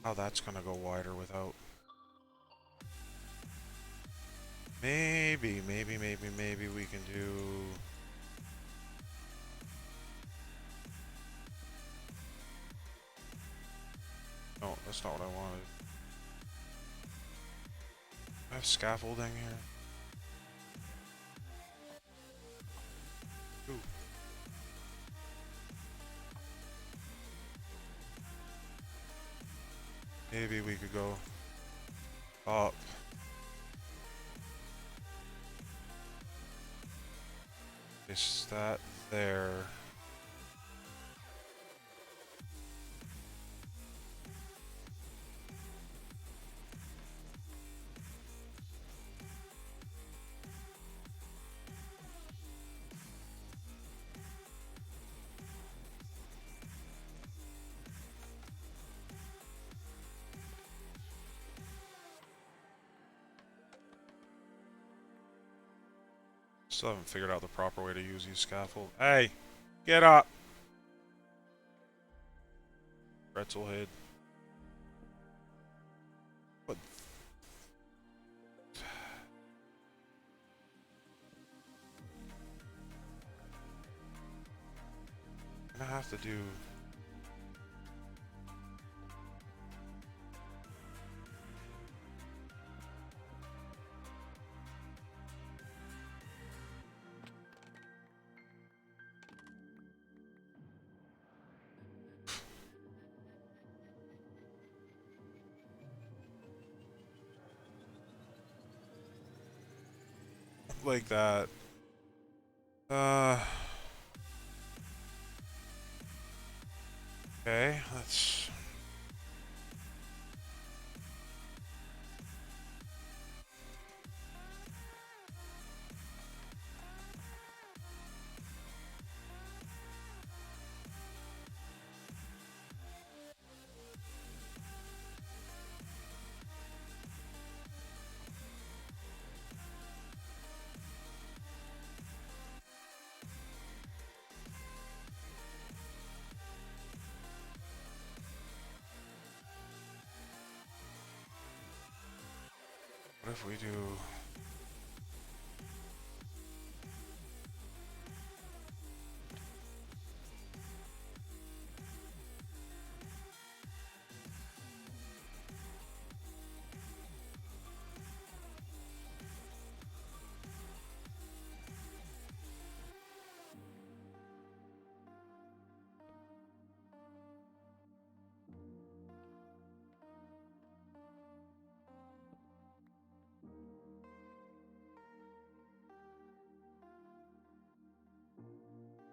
Oh, that's gonna go wider without. Maybe we can do. No, that's not what I wanted. I have scaffolding here. Ooh. Maybe we could go up. Is that there? Still haven't figured out the proper way to use these scaffold. Hey, get up! Pretzel head. What? I'm gonna have to do. Like that. Okay, let's. What if we do.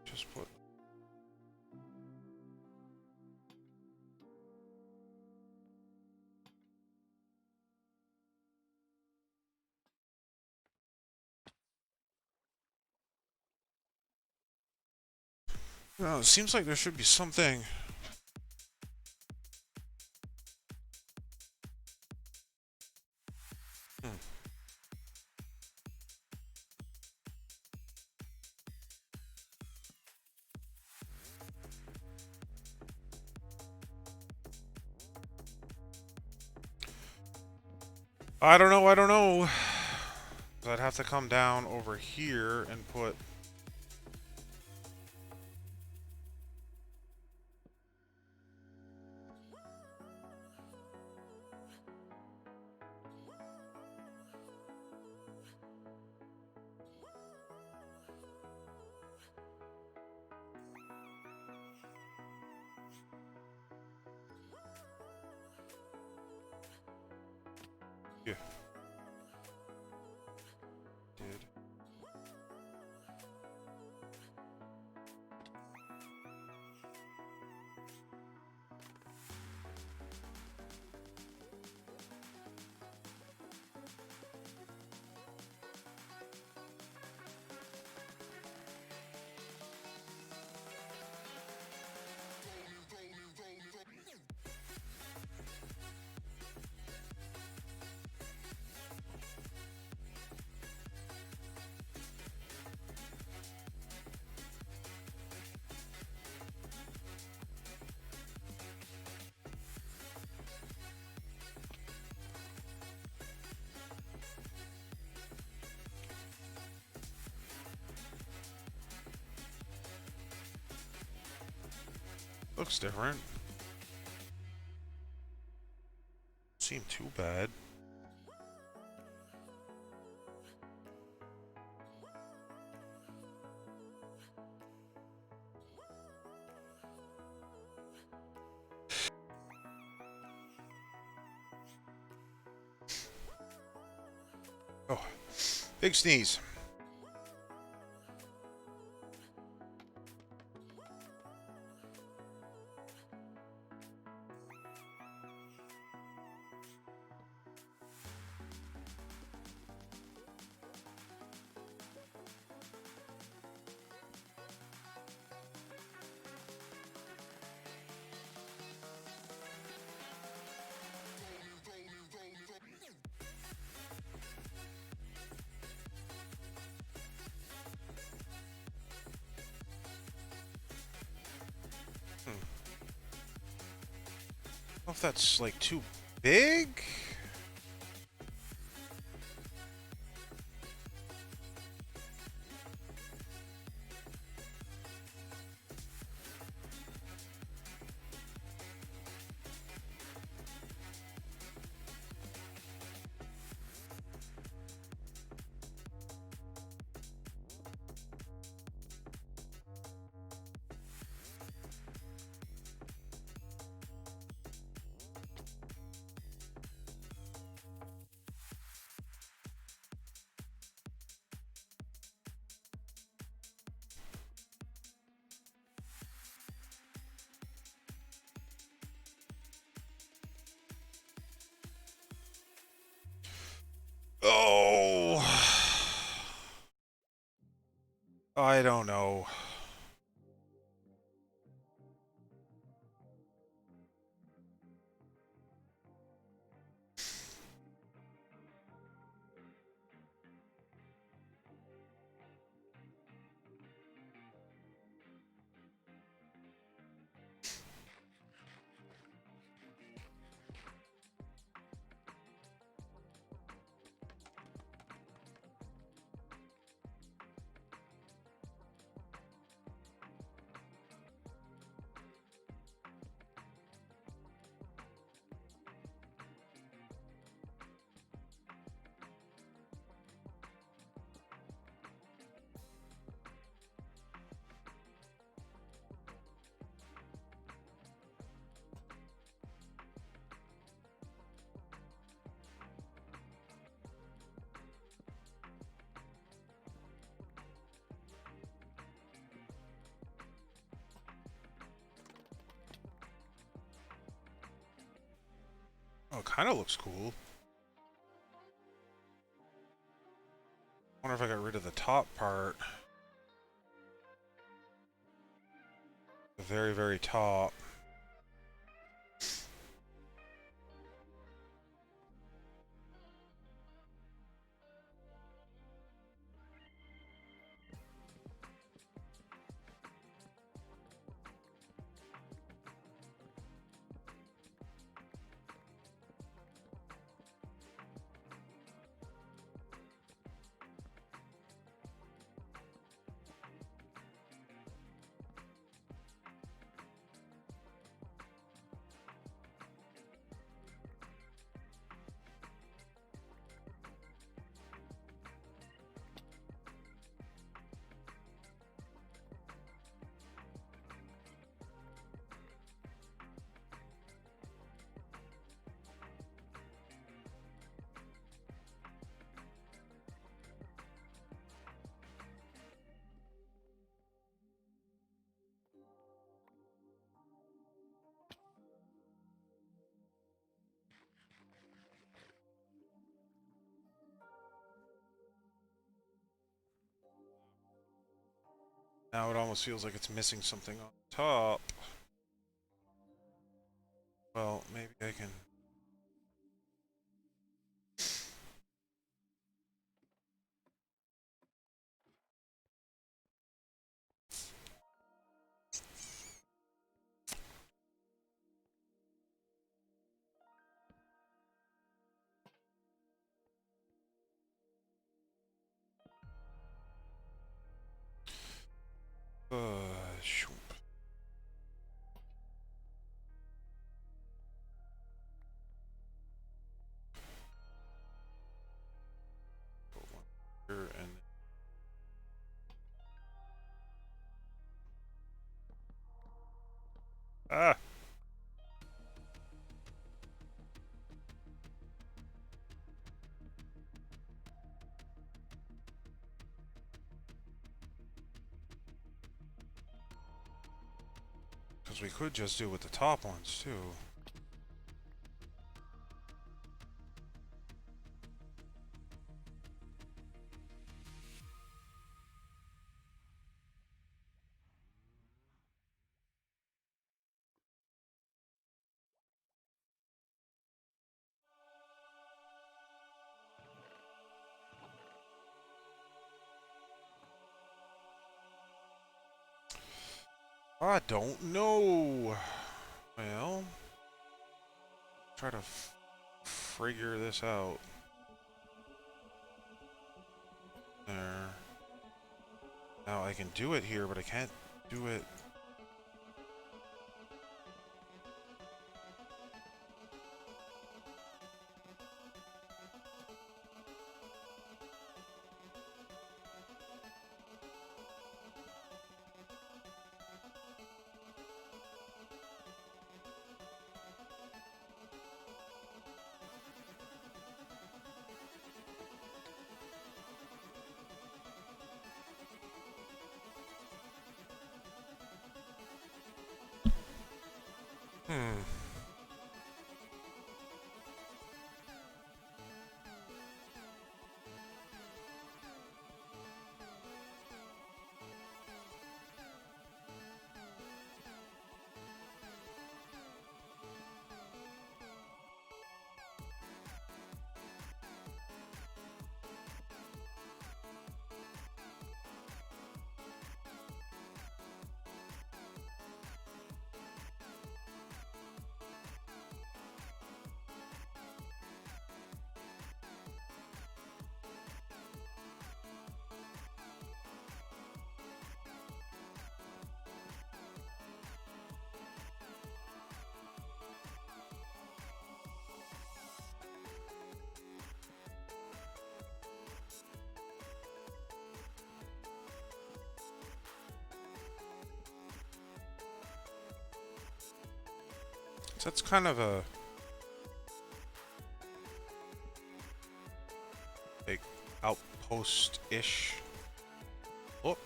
Just put. Oh, it seems like there should be something. Hmm. I don't know, I don't know. I'd have to come down over here and put... Yeah. Did. Looks different. Seem too bad. Oh, big sneeze. I don't know if that's like too big. Oh, I don't know. Oh, it kind of looks cool. Wonder if I got rid of the top part. the very, very top. Now it almost feels like it's missing something on top. Well, maybe I can... shoop. Put one here and... Ah! Because we could just do with the top ones, too. I don't know. Well, try to figure this out. There. Now I can do it here, but I can't do it. So that's kind of a like outpost-ish look.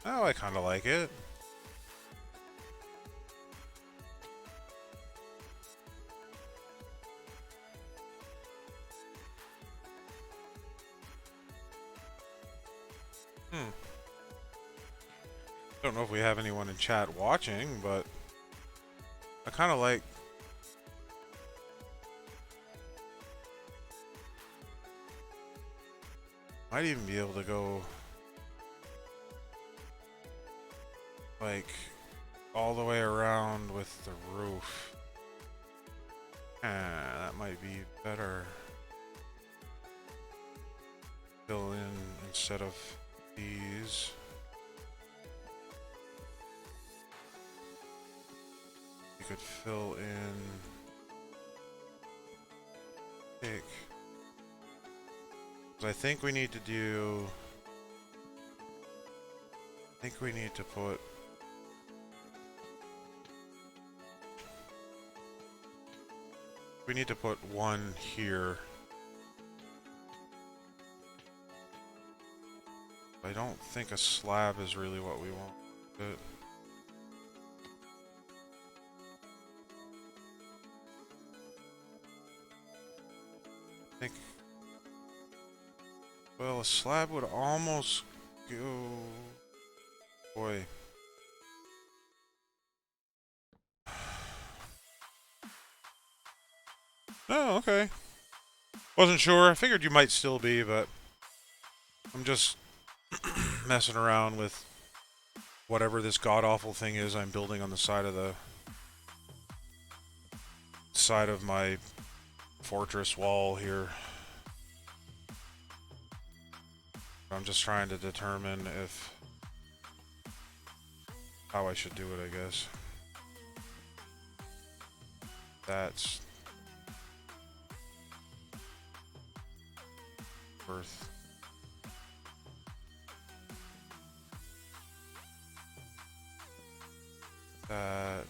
Oh, I kind of like it. I don't know if we have anyone in chat watching, but I kind of like... Might even be able to go... like... all the way around with the roof. That might be better. Fill in instead of these. You could fill in... pick. I think we need to do... I think we need to put... we need to put one here. I don't think a slab is really what we want. But I think... well, a slab would almost go... boy. Oh, okay. Wasn't sure. I figured you might still be, but I'm just messing around with whatever this god-awful thing is I'm building on the side of my fortress wall here. I'm just trying to determine how I should do it, I guess. That's worth. That.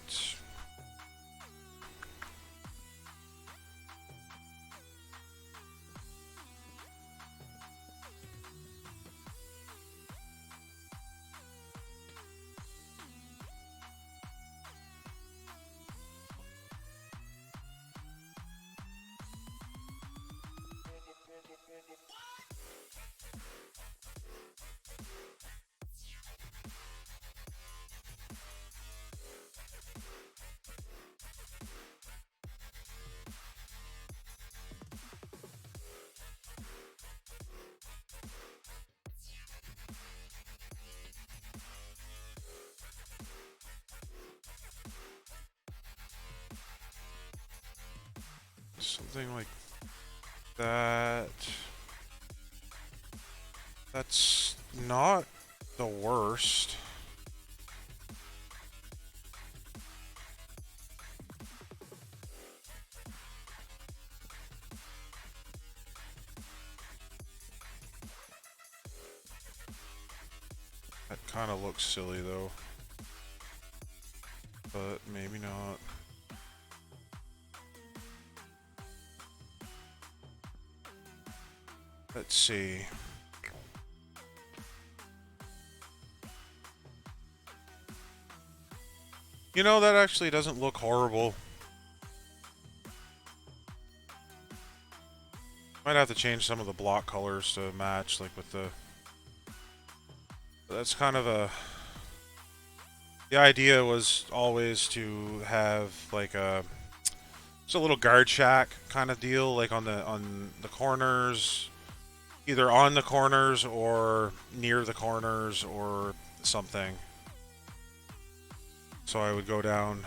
Something like that. That's not the worst. That kind of looks silly though. But maybe not. Let's see. You know, that actually doesn't look horrible. Might have to change some of the block colors to match, like with the... That's kind of a... The idea was always to have like a... It's a little guard shack kind of deal, like on the corners. Either on the corners or near the corners or something. So I would go down.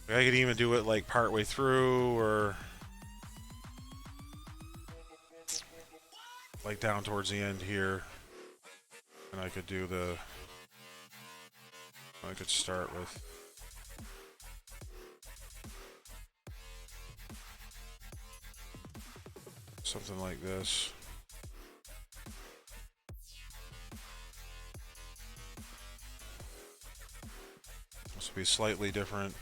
I could even do it like partway through or like down towards the end here. And I could do the... I could start with... something like this. This will be slightly different.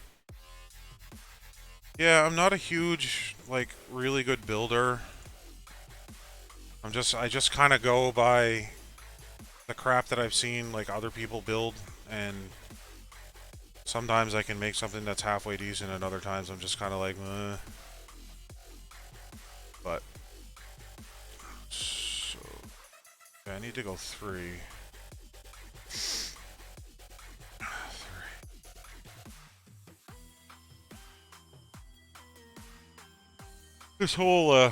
Yeah, I'm not a huge, like, really good builder. I just kind of go by the crap that I've seen, like, other people build, and sometimes I can make something that's halfway decent, and other times I'm just kind of like, meh. But... so... yeah, I need to go 3. This whole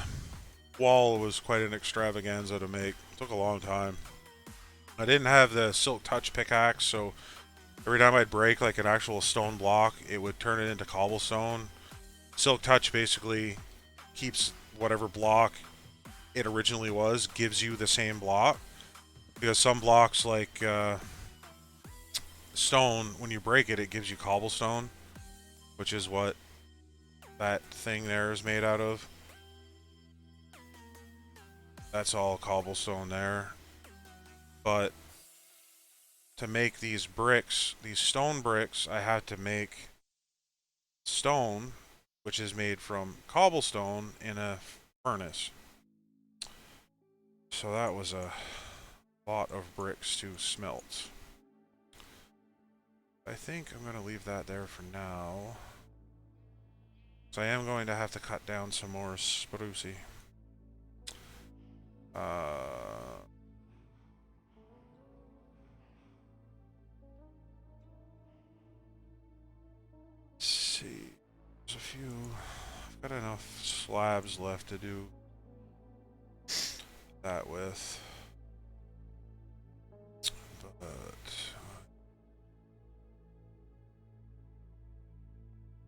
wall was quite an extravaganza to make. It took a long time. I didn't have the silk touch pickaxe, so every time I'd break like an actual stone block, it would turn it into cobblestone. Silk touch basically keeps whatever block it originally was, gives you the same block. Because some blocks like stone, when you break it, it gives you cobblestone, which is what that thing there is made out of. That's all cobblestone there. But to make these bricks, these stone bricks, I had to make stone, which is made from cobblestone in a furnace. So that was a lot of bricks to smelt. I think I'm going to leave that there for now. So I am going to have to cut down some more sprucey. Let's see. There's a few. I've got enough slabs left to do that with. But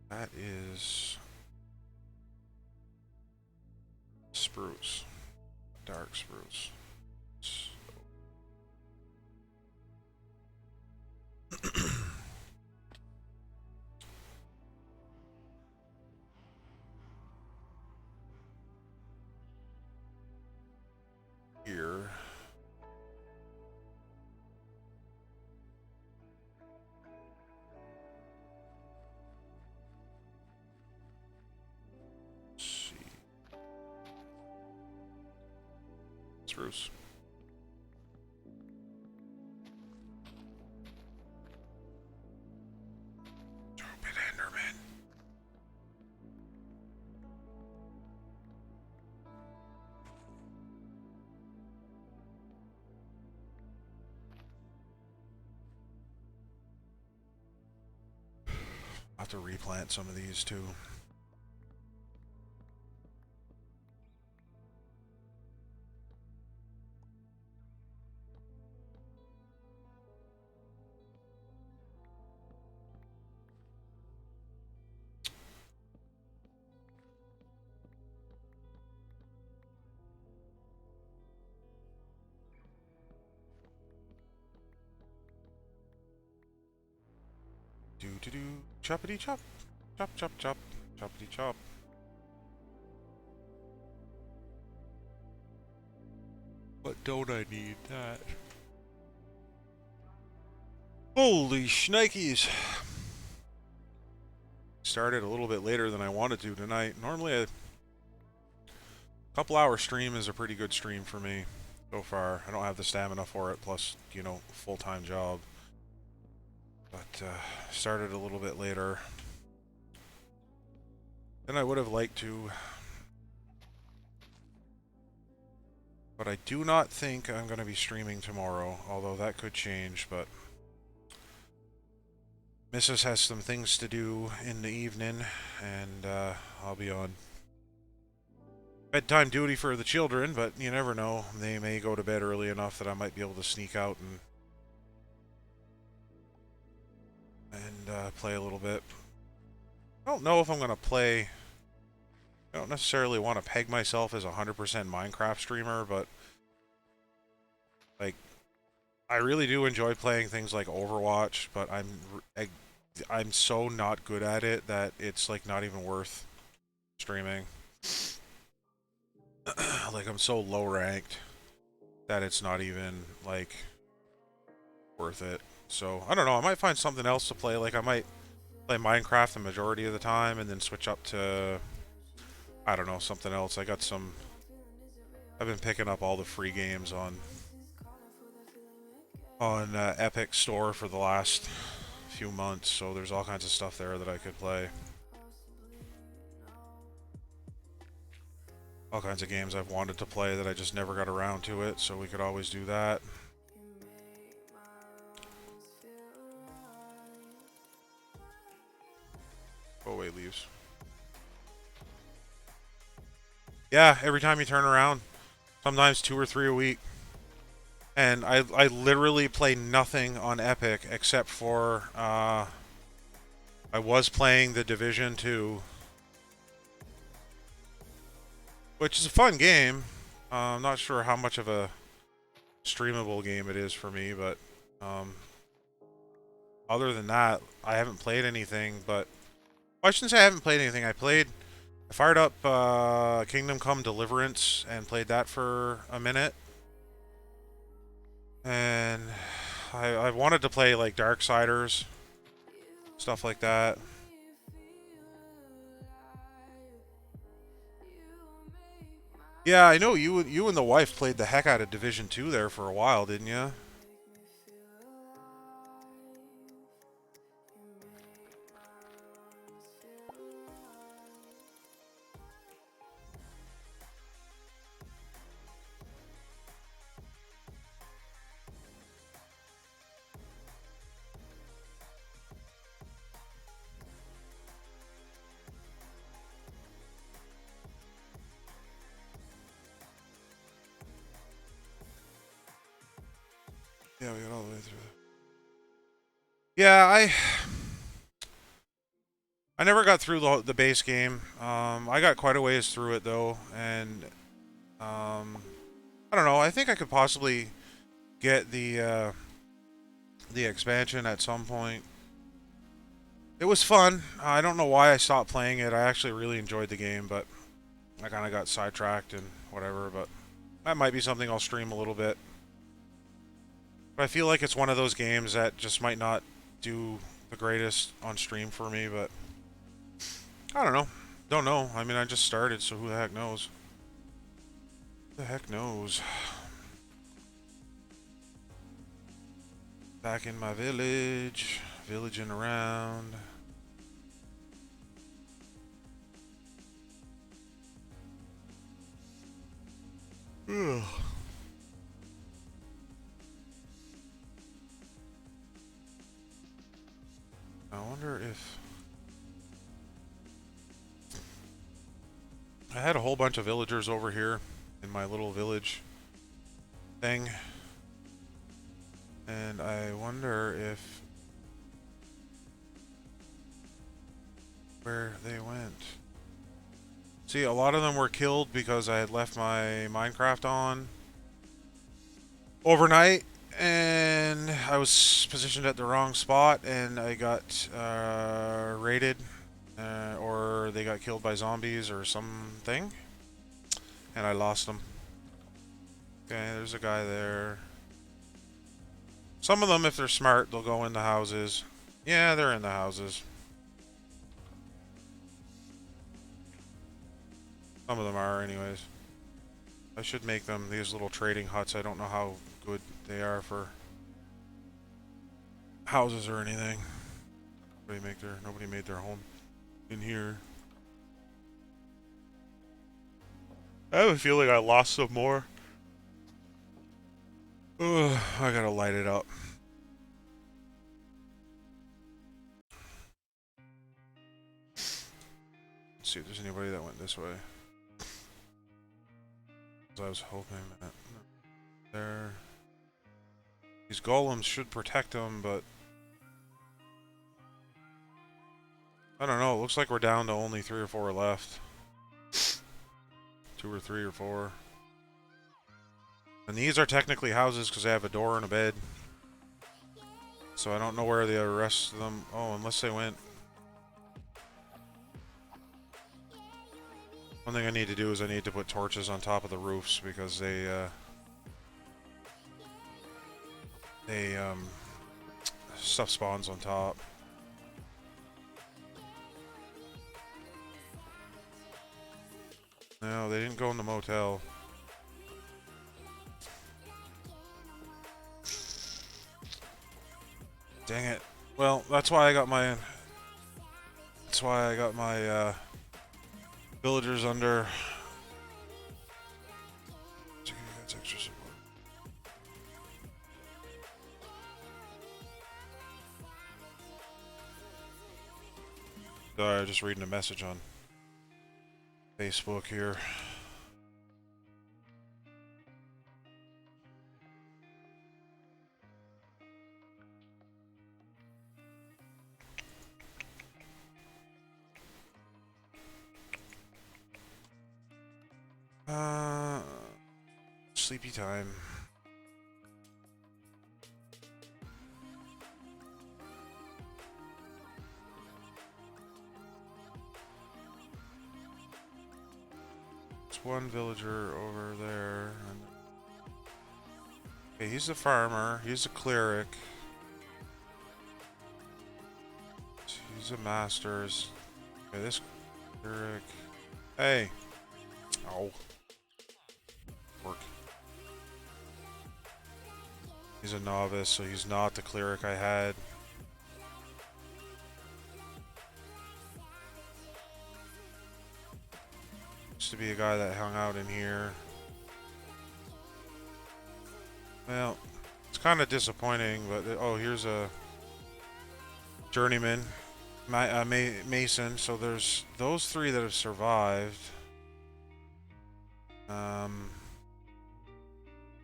that is spruce. Dark spruce. Here. Let's see. Spruce. Stupid Enderman. I'll have to replant some of these too. Do choppity chop, chop chop chop, choppity chop. What don't I need that? Holy shnikes! Started a little bit later than I wanted to tonight. Normally a couple hour stream is a pretty good stream for me so far. I don't have the stamina for it, plus, you know, full-time job. But started a little bit later than I would have liked to. But I do not think I'm going to be streaming tomorrow, although that could change, but Mrs. has some things to do in the evening, and I'll be on bedtime duty for the children, but you never know. They may go to bed early enough that I might be able to sneak out and play a little bit. I don't know if I'm going to play. I don't necessarily want to peg myself as a 100% Minecraft streamer, but like I really do enjoy playing things like Overwatch, but I'm so not good at it that it's like not even worth streaming. Like I'm so low ranked that it's not even like worth it. So I don't know, I might find something else to play. Like I might play Minecraft the majority of the time and then switch up to, I don't know, something else. I've been picking up all the free games on Epic Store for the last few months, so there's all kinds of stuff there that I could play. All kinds of games I've wanted to play that I just never got around to it, so we could always do that. Go away, leaves. Yeah, every time you turn around. Sometimes 2 or 3 a week. And I literally play nothing on Epic except for I was playing the Division 2, which is a fun game. I'm not sure how much of a streamable game it is for me, but um, other than that, I haven't played anything. But well, I shouldn't say I haven't played anything. I fired up Kingdom Come Deliverance and played that for a minute, and I wanted to play like Darksiders, stuff like that. Yeah, I know you and the wife played the heck out of Division 2 there for a while, didn't you? Yeah, we got all the way through. Yeah, I never got through the base game. I got quite a ways through it though, and I don't know. I think I could possibly get the expansion at some point. It was fun. I don't know why I stopped playing it. I actually really enjoyed the game, but I kind of got sidetracked and whatever. But that might be something I'll stream a little bit. But I feel like it's one of those games that just might not do the greatest on stream for me. But I don't know. Don't know. I mean, I just started, so who the heck knows? Who the heck knows? Back in my village, villaging around. Ugh. I wonder if I had a whole bunch of villagers over here in my little village thing, and I wonder if where they went. See, a lot of them were killed because I had left my Minecraft on overnight, and I was positioned at the wrong spot, and I got raided, or they got killed by zombies or something, and I lost them. Okay, there's a guy there. Some of them, if they're smart, they'll go in the houses. Yeah, they're in the houses. Some of them are, anyways. I should make them these little trading huts. I don't know how good they are for houses or anything. Nobody made their home in here. I have a feeling I lost some more. Ugh, I gotta light it up. Let's see if there's anybody that went this way. I was hoping that there. These golems should protect them, but I don't know. It looks like we're down to only 3 or 4 left. 2 or 3 or 4. And these are technically houses because they have a door and a bed. So I don't know where the rest of them... Oh, unless they went... One thing I need to do is I need to put torches on top of the roofs because stuff spawns on top. No, they didn't go in the motel. Dang it. Well, that's why I got my... That's why I got my, villagers under... That's extra support. Sorry, just reading a message on Facebook here. sleepy time. There's one villager over there. Okay, he's a farmer. He's a cleric. He's a master's. Okay, this cleric. Hey. Oh. Work. He's a novice, so he's not the cleric I had. Used to be a guy that hung out in here. Well, it's kind of disappointing, but oh, here's a journeyman, mason. So there's those three that have survived.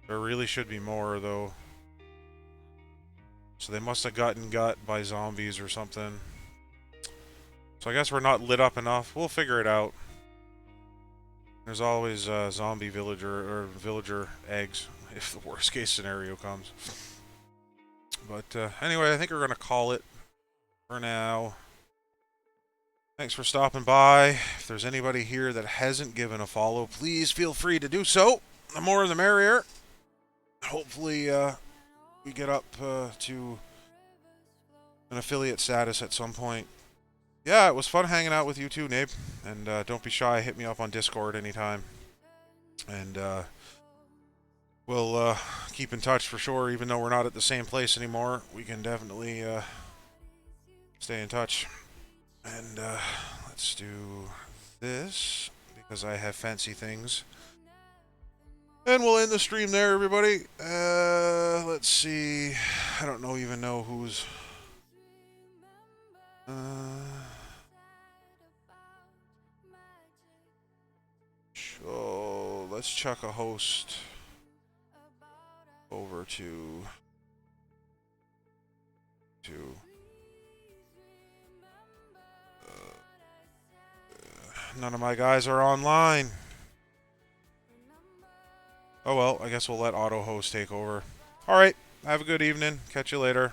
There really should be more, though. So they must have gotten got by zombies or something. So I guess we're not lit up enough. We'll figure it out. There's always zombie villager or villager eggs if the worst case scenario comes. But anyway, I think we're going to call it for now. Thanks for stopping by. If there's anybody here that hasn't given a follow, please feel free to do so. The more the merrier. Hopefully we get up to an affiliate status at some point. Yeah, it was fun hanging out with you too, Nabe. And don't be shy, hit me up on Discord anytime. And we'll keep in touch for sure, even though we're not at the same place anymore. We can definitely stay in touch. And let's do this, because I have fancy things. And we'll end the stream there, everybody. Let's see. I don't even know who's... So let's chuck a host over to none of my guys are online. Oh well, I guess we'll let auto host take over. Alright, have a good evening. Catch you later.